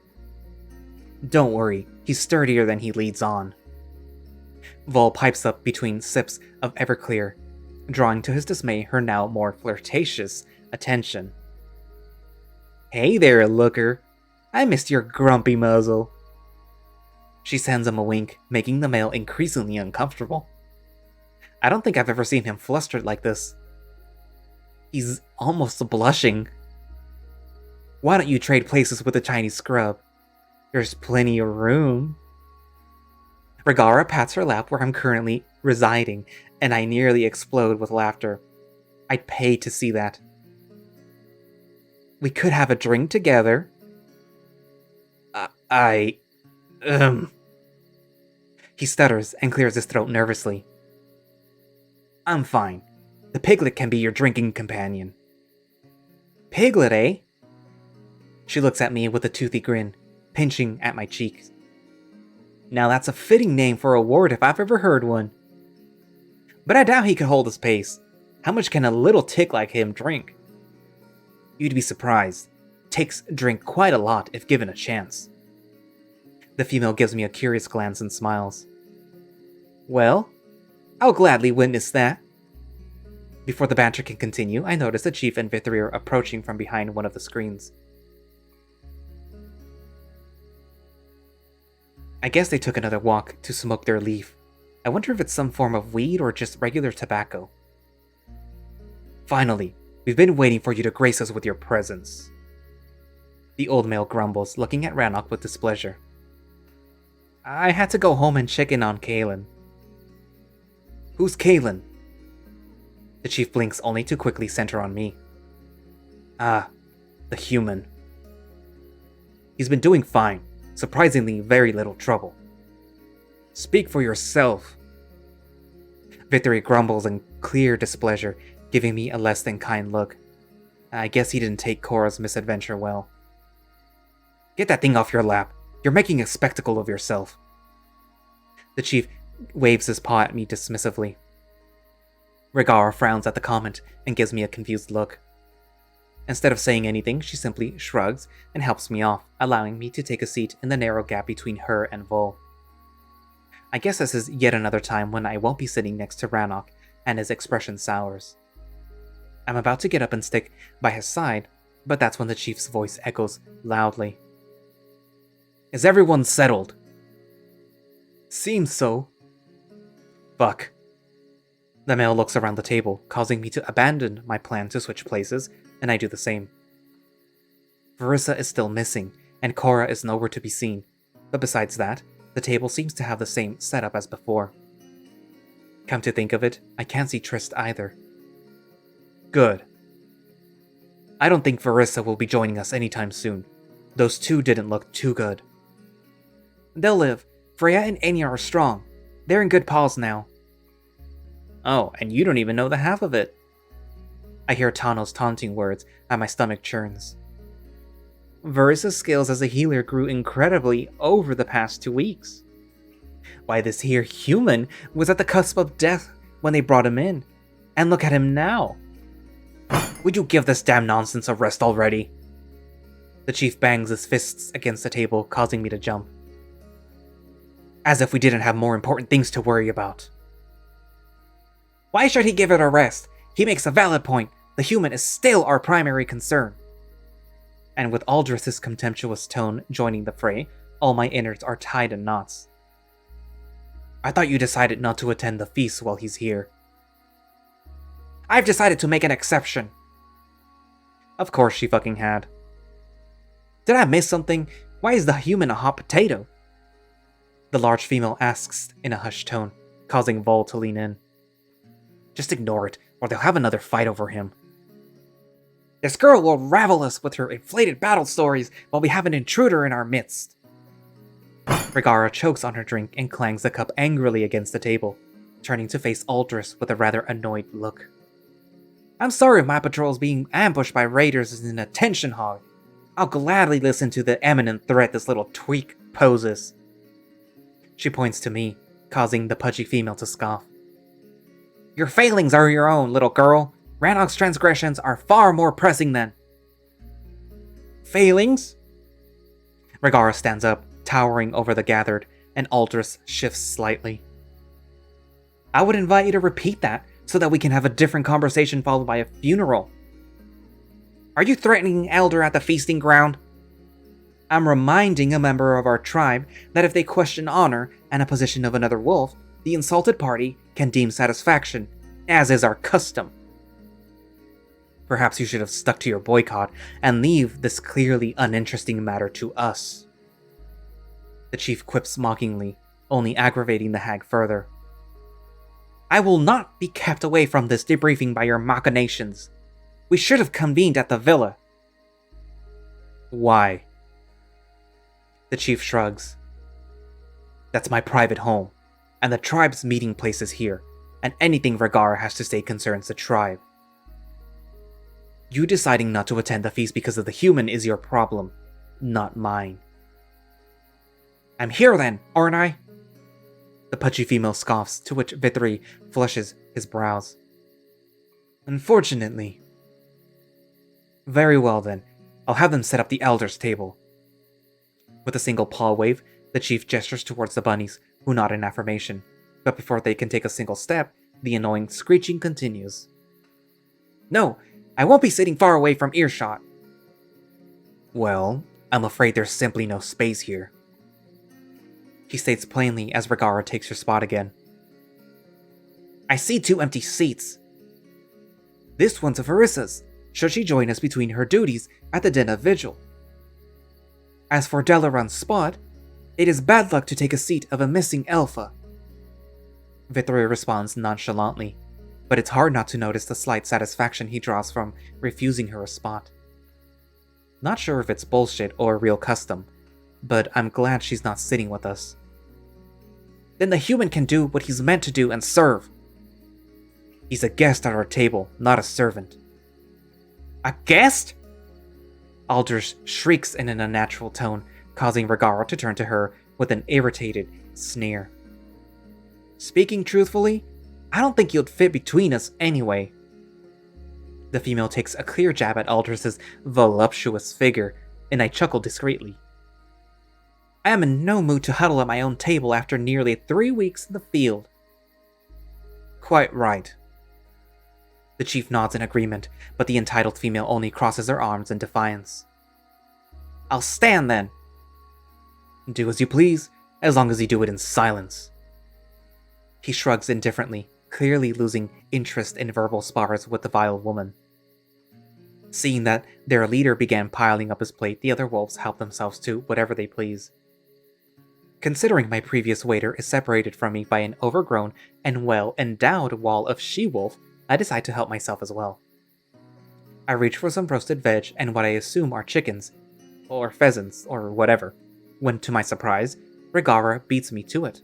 [SPEAKER 1] Don't worry, he's sturdier than he leads on. Vol pipes up between sips of Everclear, drawing to his dismay her now more flirtatious attention. Hey there, looker. I missed your grumpy muzzle. She sends him a wink, making the male increasingly uncomfortable. I don't think I've ever seen him flustered like this. He's almost blushing. Why don't you trade places with the Chinese scrub? There's plenty of room. Regara pats her lap where I'm currently residing, and I nearly explode with laughter. I'd pay to see that. We could have a drink together. He stutters and clears his throat nervously. I'm fine. The piglet can be your drinking companion. Piglet, eh? She looks at me with a toothy grin, pinching at my cheeks. Now that's a fitting name for a ward if I've ever heard one. But I doubt he could hold his pace. How much can a little tick like him drink? You'd be surprised. Ticks drink quite a lot if given a chance. The female gives me a curious glance and smiles. Well, I'll gladly witness that. Before the banter can continue, I notice the chief and Vithrir approaching from behind one of the screens. I guess they took another walk to smoke their leaf. I wonder if it's some form of weed or just regular tobacco. Finally, we've been waiting for you to grace us with your presence. The old male grumbles, looking at Ranok with displeasure. I had to go home and check in on Kaelin. Who's Kaelin? The chief blinks only to quickly center on me. Ah, the human. He's been doing fine. Surprisingly very little trouble. Speak for yourself. Victory grumbles in clear displeasure, giving me a less than kind look. I guess he didn't take Korra's misadventure well. Get that thing off your lap. You're making a spectacle of yourself. The chief waves his paw at me dismissively. Regara frowns at the comment and gives me a confused look. Instead of saying anything, she simply shrugs and helps me off, allowing me to take a seat in the narrow gap between her and Vol. I guess this is yet another time when I won't be sitting next to Ranok, and his expression sours. I'm about to get up and stick by his side, but that's when the chief's voice echoes loudly. Is everyone settled? Seems so. Fuck. The male looks around the table, causing me to abandon my plan to switch places, and I do the same. Verissa is still missing, and Korra is nowhere to be seen, but besides that, the table seems to have the same setup as before. Come to think of it, I can't see Trist either. Good. I don't think Verissa will be joining us anytime soon. Those two didn't look too good. They'll live. Freya and Enya are strong. They're in good paws now. Oh, and you don't even know the half of it. I hear Tano's taunting words, and my stomach churns. Verissa's skills as a healer grew incredibly over the past 2 weeks. Why, this here human was at the cusp of death when they brought him in. And look at him now. Would you give this damn nonsense a rest already? The chief bangs his fists against the table, causing me to jump. As if we didn't have more important things to worry about. Why should he give it a rest? He makes a valid point. The human is still our primary concern. And with Aldrith's contemptuous tone joining the fray, all my innards are tied in knots. I thought you decided not to attend the feast while he's here. I've decided to make an exception. Of course she fucking had. Did I miss something? Why is the human a hot potato? The large female asks in a hushed tone, causing Vol to lean in. Just ignore it, or they'll have another fight over him. This girl will ravel us with her inflated battle stories while we have an intruder in our midst. Regara chokes on her drink and clangs the cup angrily against the table, turning to face Aldrich with a rather annoyed look. I'm sorry if my patrol's being ambushed by raiders is an attention hog. I'll gladly listen to the eminent threat this little tweak poses. She points to me, causing the pudgy female to scoff. Your failings are your own, little girl. Ranok's transgressions are far more pressing than... Failings? Regara stands up, towering over the gathered, and Aldrich shifts slightly. I would invite you to repeat that, so that we can have a different conversation followed by a funeral. Are you threatening Elder at the feasting ground? I'm reminding a member of our tribe that if they question honor and a position of another wolf, the insulted party can deem satisfaction, as is our custom. Perhaps you should have stuck to your boycott and leave this clearly uninteresting matter to us. The chief quips mockingly, only aggravating the hag further. I will not be kept away from this debriefing by your machinations. We should have convened at the villa. Why? The chief shrugs. That's my private home, and the tribe's meeting place is here, and anything Regara has to say concerns the tribe. You deciding not to attend the feast because of the human is your problem, not mine. I'm here then, aren't I? The pudgy female scoffs, to which Vitri flushes his brows. Unfortunately. Very well then, I'll have them set up the elder's table. With a single paw wave, the chief gestures towards the bunnies, who nod in affirmation, but before they can take a single step, the annoying screeching continues. No, I won't be sitting far away from earshot. Well, I'm afraid there's simply no space here. He states plainly as Regara takes her spot again. I see 2 empty seats. This one's of Harissa's, should she join us between her duties at the dinner vigil. As for Delaran's spot, it is bad luck to take a seat of a missing Alpha. Vitri responds nonchalantly, but it's hard not to notice the slight satisfaction he draws from refusing her a spot. Not sure if it's bullshit or real custom, but I'm glad she's not sitting with us. Then the human can do what he's meant to do and serve. He's a guest at our table, not a servant. A guest? Aldrich shrieks in an unnatural tone, causing Regara to turn to her with an irritated sneer. Speaking truthfully, I don't think you'd fit between us anyway. The female takes a clear jab at Aldrich's voluptuous figure, and I chuckle discreetly. I am in no mood to huddle at my own table after nearly 3 weeks in the field. Quite right. The chief nods in agreement, but the entitled female only crosses her arms in defiance. I'll stand then. Do as you please, as long as you do it in silence. He shrugs indifferently, clearly losing interest in verbal spars with the vile woman. Seeing that their leader began piling up his plate, the other wolves help themselves to whatever they please. Considering my previous waiter is separated from me by an overgrown and well-endowed wall of she-wolf, I decide to help myself as well. I reach for some roasted veg and what I assume are chickens, or pheasants, or whatever, when to my surprise, Regara beats me to it.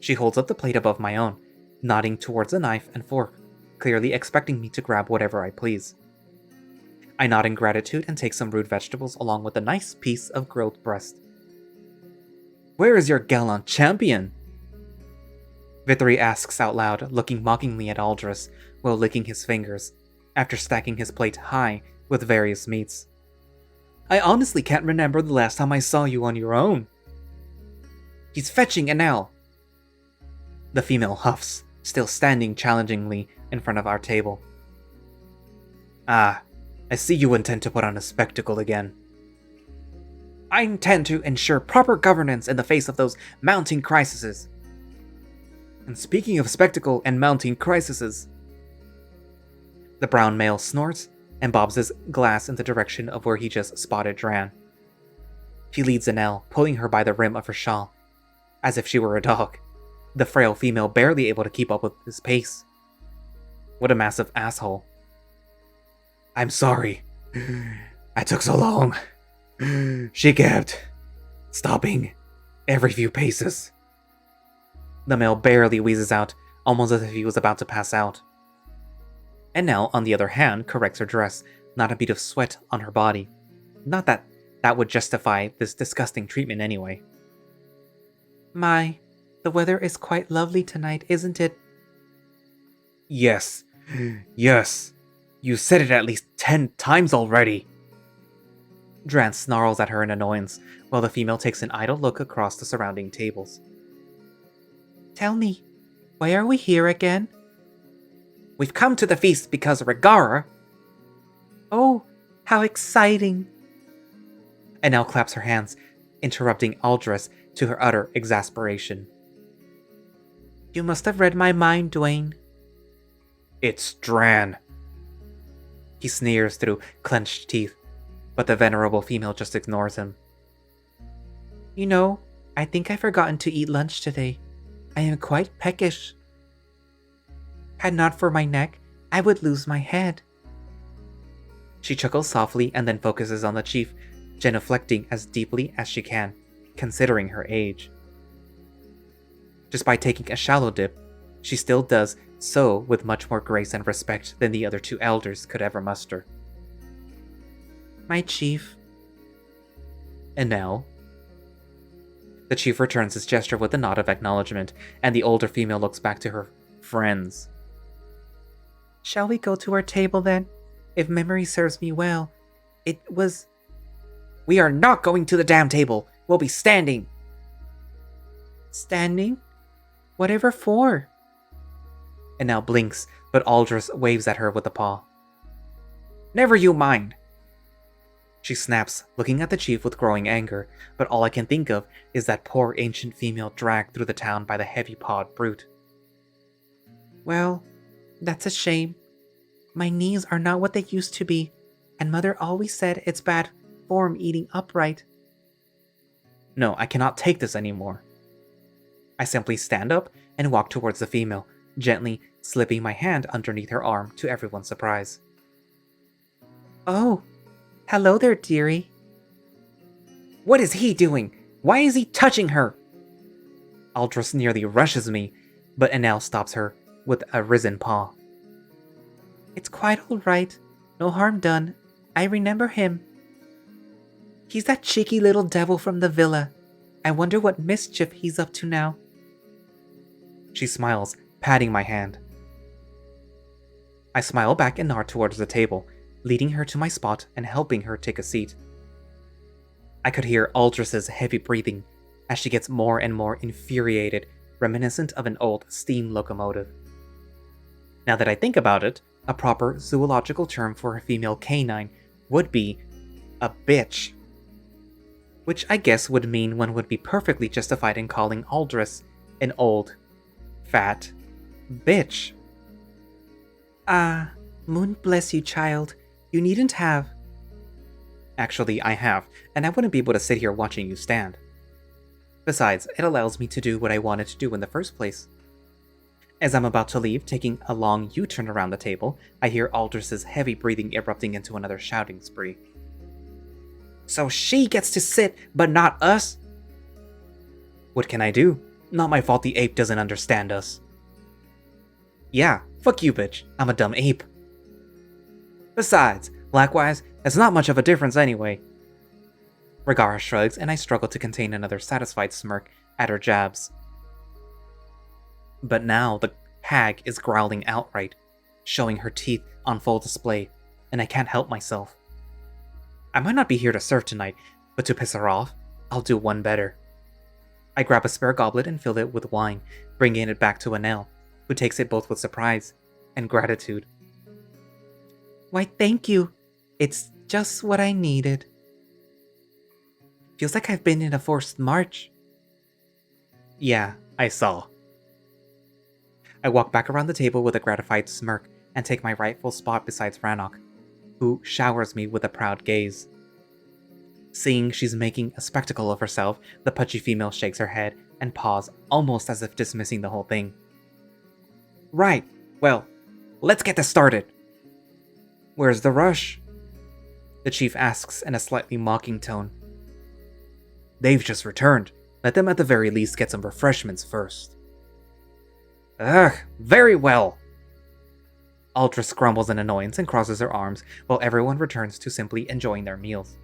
[SPEAKER 1] She holds up the plate above my own, nodding towards a knife and fork, clearly expecting me to grab whatever I please. I nod in gratitude and take some rude vegetables along with a nice piece of grilled breast. Where is your gallant champion? Vitri asks out loud, looking mockingly at Aldrich while licking his fingers, after stacking his plate high with various meats. I honestly can't remember the last time I saw you on your own. He's fetching an L. The female huffs, still standing challengingly in front of our table. Ah, I see you intend to put on a spectacle again. I intend to ensure proper governance in the face of those mounting crises. And speaking of spectacle and mounting crises, the brown male snorts and bobs his glass in the direction of where he just spotted Dran. He leads Anel, pulling her by the rim of her shawl, as if she were a dog, the frail female barely able to keep up with his pace. What a massive asshole. I'm sorry. I took so long. She kept stopping every few paces. The male barely wheezes out, almost as if he was about to pass out. Enel, on the other hand, corrects her dress, not a bead of sweat on her body. Not that that would justify this disgusting treatment anyway. My, the weather is quite lovely tonight, isn't it? Yes. Yes. You said it at least 10 times already. Dran snarls at her in annoyance, while the female takes an idle look across the surrounding tables. Tell me, why are we here again? We've come to the feast because Regara... Oh, how exciting! Enel claps her hands, interrupting Aldris to her utter exasperation. You must have read my mind, Dwayne. It's Dran. He sneers through clenched teeth, but the venerable female just ignores him. You know, I think I've forgotten to eat lunch today. I am quite peckish. Had not for my neck, I would lose my head. She chuckles softly and then focuses on the chief, genuflecting as deeply as she can, considering her age. Just by taking a shallow dip, she still does so with much more grace and respect than the other two elders could ever muster. My chief. Enel. The chief returns his gesture with a nod of acknowledgement, and the older female looks back to her friends. Shall we go to our table then? If memory serves me well, it was... We are not going to the damn table. We'll be standing. Standing? Whatever for? Enel blinks, but Aldris waves at her with a paw. Never you mind. She snaps, looking at the chief with growing anger, but all I can think of is that poor ancient female dragged through the town by the heavy-pawed brute. Well, that's a shame. My knees are not what they used to be, and Mother always said it's bad form eating upright. No, I cannot take this anymore. I simply stand up and walk towards the female, gently slipping my hand underneath her arm to everyone's surprise. Oh, hello there, dearie. What is he doing? Why is he touching her? Aldris nearly rushes me, but Enel stops her with a risen paw. It's quite all right. No harm done. I remember him. He's that cheeky little devil from the villa. I wonder what mischief he's up to now. She smiles, patting my hand. I smile back and nod towards the table, leading her to my spot and helping her take a seat. I could hear Aldris's heavy breathing as she gets more and more infuriated, reminiscent of an old steam locomotive. Now that I think about it, a proper zoological term for a female canine would be a bitch. Which I guess would mean one would be perfectly justified in calling Aldris an old, fat bitch. Moon bless you, child. You needn't have. Actually, I have, and I wouldn't be able to sit here watching you stand. Besides, it allows me to do what I wanted to do in the first place. As I'm about to leave, taking a long U-turn around the table, I hear Aldris's heavy breathing erupting into another shouting spree. So she gets to sit, but not us? What can I do? Not my fault the ape doesn't understand us. Yeah, fuck you, bitch. I'm a dumb ape. Besides, likewise, it's not much of a difference anyway. Regara shrugs, and I struggle to contain another satisfied smirk at her jabs. But now the hag is growling outright, showing her teeth on full display, and I can't help myself. I might not be here to serve tonight, but to piss her off, I'll do one better. I grab a spare goblet and fill it with wine, bringing it back to Enel, who who takes it both with surprise and gratitude. Why, thank you. It's just what I needed. Feels like I've been in a forced march. Yeah, I saw. I walk back around the table with a gratified smirk and take my rightful spot beside Ranok, who showers me with a proud gaze. Seeing she's making a spectacle of herself, the pudgy female shakes her head and paws, almost as if dismissing the whole thing. Right, well, let's get this started. Where's the rush? The chief asks in a slightly mocking tone. They've just returned. Let them at the very least get some refreshments first. Ugh, very well. Aldris grumbles in annoyance and crosses her arms while everyone returns to simply enjoying their meals.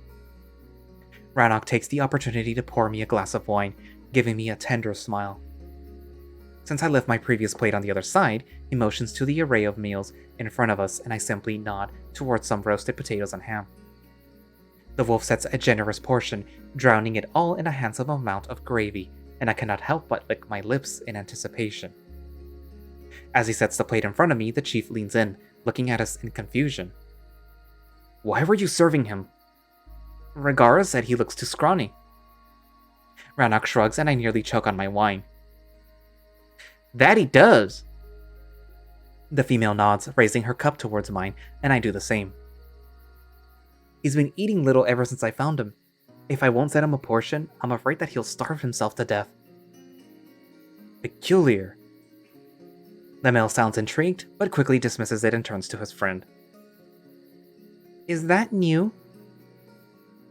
[SPEAKER 1] Ranok takes the opportunity to pour me a glass of wine, giving me a tender smile. Since I left my previous plate on the other side, he motions to the array of meals in front of us and I simply nod towards some roasted potatoes and ham. The wolf sets a generous portion, drowning it all in a handsome amount of gravy, and I cannot help but lick my lips in anticipation. As he sets the plate in front of me, the chief leans in, looking at us in confusion. Why were you serving him? Regara said he looks too scrawny. Ranok shrugs and I nearly choke on my wine. That he does. The female nods, raising her cup towards mine, and I do the same. He's been eating little ever since I found him. If I won't set him a portion, I'm afraid that he'll starve himself to death. Peculiar. The male sounds intrigued, but quickly dismisses it and turns to his friend. Is that new?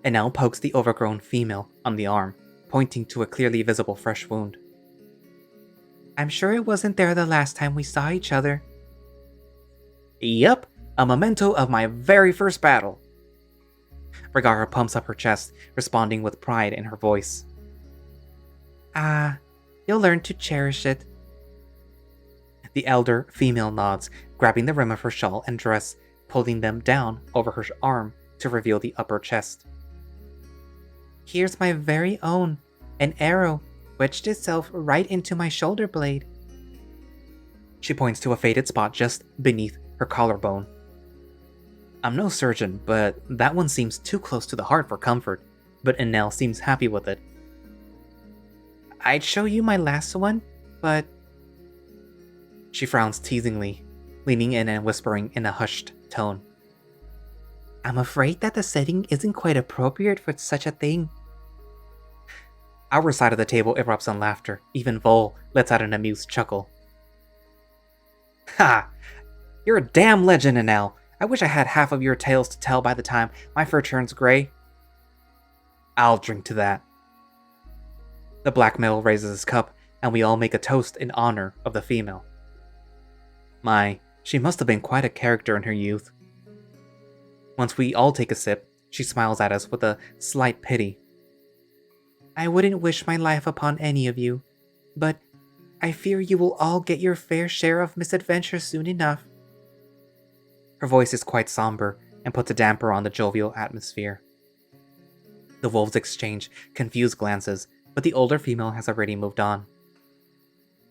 [SPEAKER 1] And now pokes the overgrown female on the arm, pointing to a clearly visible fresh wound. I'm sure it wasn't there the last time we saw each other. Yep, a memento of my very first battle. Regara pumps up her chest, responding with pride in her voice. You'll learn to cherish it. The elder female nods, grabbing the rim of her shawl and dress, pulling them down over her arm to reveal the upper chest. Here's my very own, an arrow, wedged itself right into my shoulder blade. She points to a faded spot just beneath her collarbone. I'm no surgeon, but that one seems too close to the heart for comfort, but Enel seems happy with it. I'd show you my last one, but... She frowns teasingly, leaning in and whispering in a hushed tone. I'm afraid that the setting isn't quite appropriate for such a thing. Our side of the table erupts in laughter. Even Vol lets out an amused chuckle. Ha! You're a damn legend, Enel. I wish I had half of your tales to tell by the time my fur turns gray. I'll drink to that. The black male raises his cup, and we all make a toast in honor of the female. My, she must have been quite a character in her youth. Once we all take a sip, she smiles at us with a slight pity. I wouldn't wish my life upon any of you, but I fear you will all get your fair share of misadventure soon enough. Her voice is quite somber and puts a damper on the jovial atmosphere. The wolves exchange confused glances, but the older female has already moved on.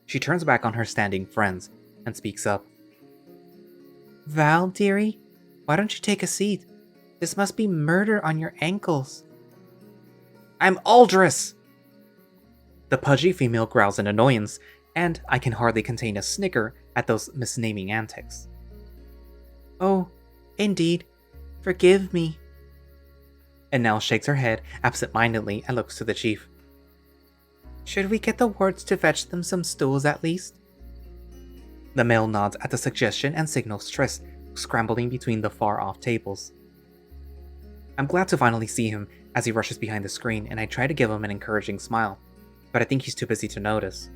[SPEAKER 1] She turns back on her standing friends and speaks up. Val, dearie, why don't you take a seat? This must be murder on your ankles. I'm Aldris! The pudgy female growls in annoyance, and I can hardly contain a snicker at those misnaming antics. Oh, indeed. Forgive me. And now shakes her head absent-mindedly and looks to the chief. Should we get the wards to fetch them some stools at least? The male nods at the suggestion and signals Triss, scrambling between the far-off tables. I'm glad to finally see him as he rushes behind the screen, and I try to give him an encouraging smile, but I think he's too busy to notice.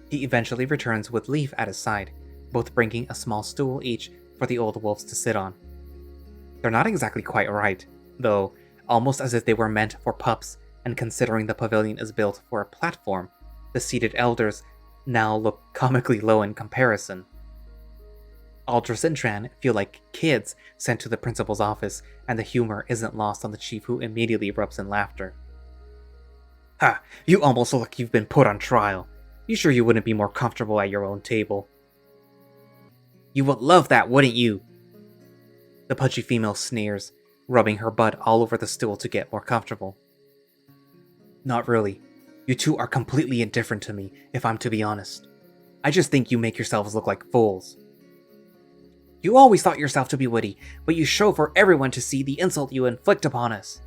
[SPEAKER 1] He eventually returns with Leaf at his side, both bringing a small stool each for the old wolves to sit on. They're not exactly quite right, though, almost as if they were meant for pups, and considering the pavilion is built for a platform, the seated elders now look comically low in comparison. Aldris and Tran feel like kids sent to the principal's office, and the humor isn't lost on the chief, who immediately erupts in laughter. Ha! You almost look like you've been put on trial. You sure you wouldn't be more comfortable at your own table? You would love that, wouldn't you? The pudgy female sneers, rubbing her butt all over the stool to get more comfortable. Not really. You two are completely indifferent to me, if I'm to be honest. I just think you make yourselves look like fools. You always thought yourself to be witty, but you show for everyone to see the insult you inflict upon us.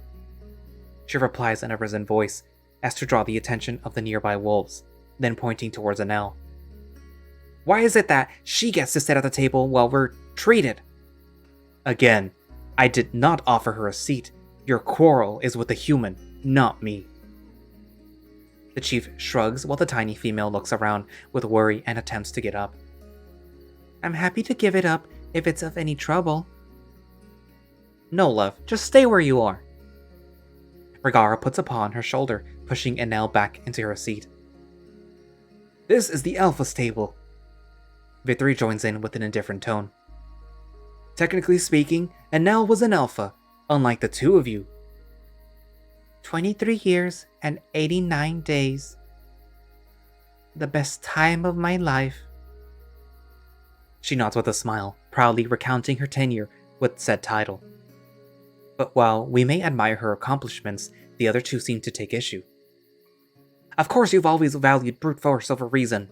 [SPEAKER 1] She replies in a risen voice, as to draw the attention of the nearby wolves, then pointing towards Anel. Why is it that she gets to sit at the table while we're treated? Again, I did not offer her a seat. Your quarrel is with the human, not me. The chief shrugs while the tiny female looks around with worry and attempts to get up. I'm happy to give it up if it's of any trouble. No, love, just stay where you are. Regara puts upon her shoulder, pushing Enel back into her seat. This is the Alpha's table. Victory joins in with an indifferent tone. Technically speaking, Enel was an alpha, unlike the two of you. 23 years and 89 days. The best time of my life. She nods with a smile, proudly recounting her tenure with said title. But while we may admire her accomplishments, the other two seem to take issue. Of course you've always valued brute force over reason.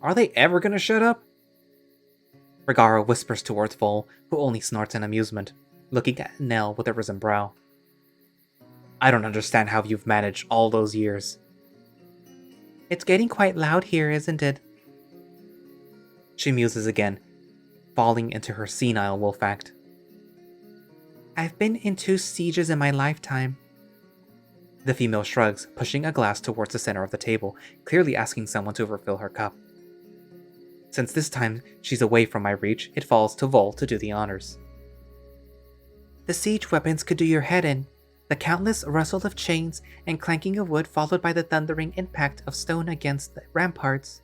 [SPEAKER 1] Are they ever gonna shut up? Regara whispers towards Vol, who only snorts in amusement, looking at Nell with a risen brow. I don't understand how you've managed all those years. It's getting quite loud here, isn't it? She muses again, falling into her senile wolf act. I've been in 2 sieges in my lifetime. The female shrugs, pushing a glass towards the center of the table, clearly asking someone to refill her cup. Since this time she's away from my reach, it falls to Vol to do the honors. The siege weapons could do your head in. The countless rustle of chains and clanking of wood followed by the thundering impact of stone against the ramparts.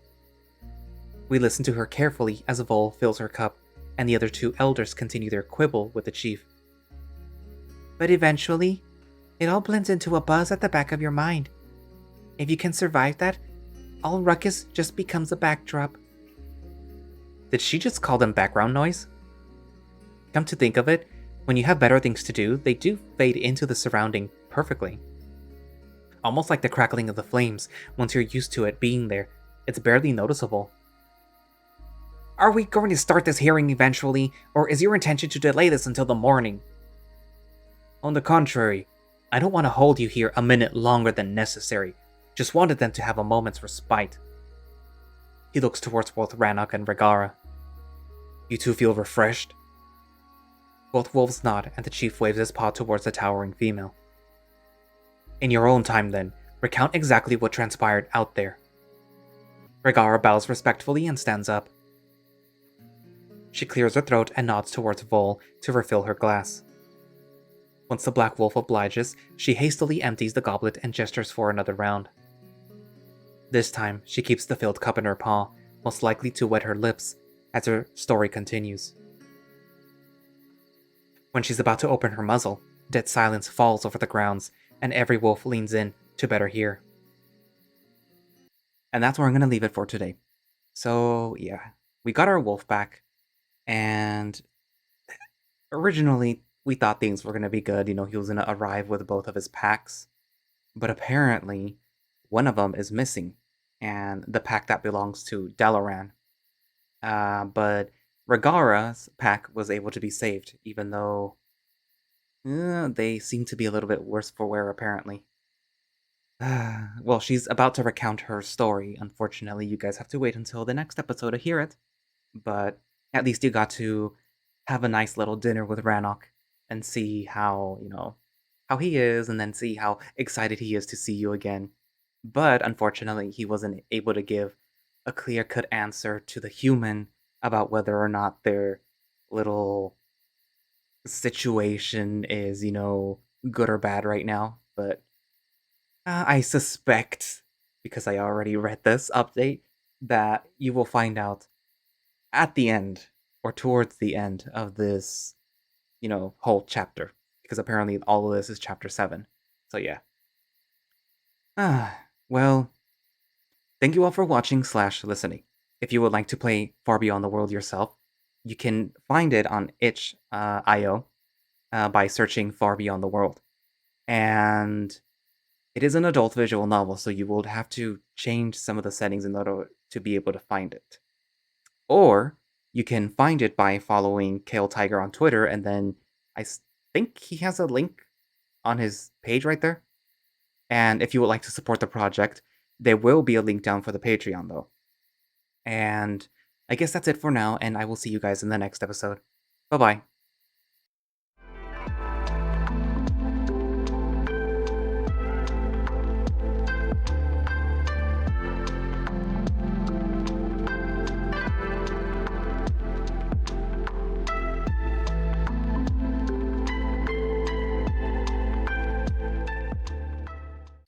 [SPEAKER 1] We listen to her carefully as Vol fills her cup, and the other 2 elders continue their quibble with the chief. But eventually, it all blends into a buzz at the back of your mind. If you can survive that, all ruckus just becomes a backdrop. Did she just call them background noise? Come to think of it, when you have better things to do, they do fade into the surrounding perfectly. Almost like the crackling of the flames, once you're used to it being there, it's barely noticeable. Are we going to start this hearing eventually, or is your intention to delay this until the morning? On the contrary, I don't want to hold you here a minute longer than necessary. Just wanted them to have a moment's respite. He looks towards both Ranok and Regara. You two feel refreshed? Both wolves nod, and the chief waves his paw towards the towering female. In your own time, then, recount exactly what transpired out there. Regara bows respectfully and stands up. She clears her throat and nods towards Vol to refill her glass. Once the black wolf obliges, she hastily empties the goblet and gestures for another round. This time, she keeps the filled cup in her paw, most likely to wet her lips, as her story continues. When she's about to open her muzzle, dead silence falls over the grounds, and every wolf leans in to better hear. And that's where I'm going to leave it for today. So, yeah, we got our wolf back, and originally we thought things were going to be good. You know, he was going to arrive with both of his packs, but apparently one of them is missing, and the pack that belongs to Dalaran. But Regara's pack was able to be saved, even though they seem to be a little bit worse for wear, apparently. Well, she's about to recount her story. Unfortunately, you guys have to wait until the next episode to hear it. But at least you got to have a nice little dinner with Ranok and see how, how he is, and then see how excited he is to see you again. But unfortunately, he wasn't able to give a clear-cut answer to the human about whether or not their little situation is, good or bad right now. But I suspect, because I already read this update, that you will find out at the end, or towards the end of this, whole chapter. Because apparently all of this is chapter 7. So yeah. Well, Thank you all for watching/listening. If you would like to play Far Beyond the World yourself, you can find it on itch.io by searching Far Beyond the World. And it is an adult visual novel, so you will have to change some of the settings in order to be able to find it. Or you can find it by following Kael Tiger on Twitter, and then think he has a link on his page right there. And if you would like to support the project, there will be a link down for the Patreon, though. And I guess that's it for now, and I will see you guys in the next episode. Bye-bye.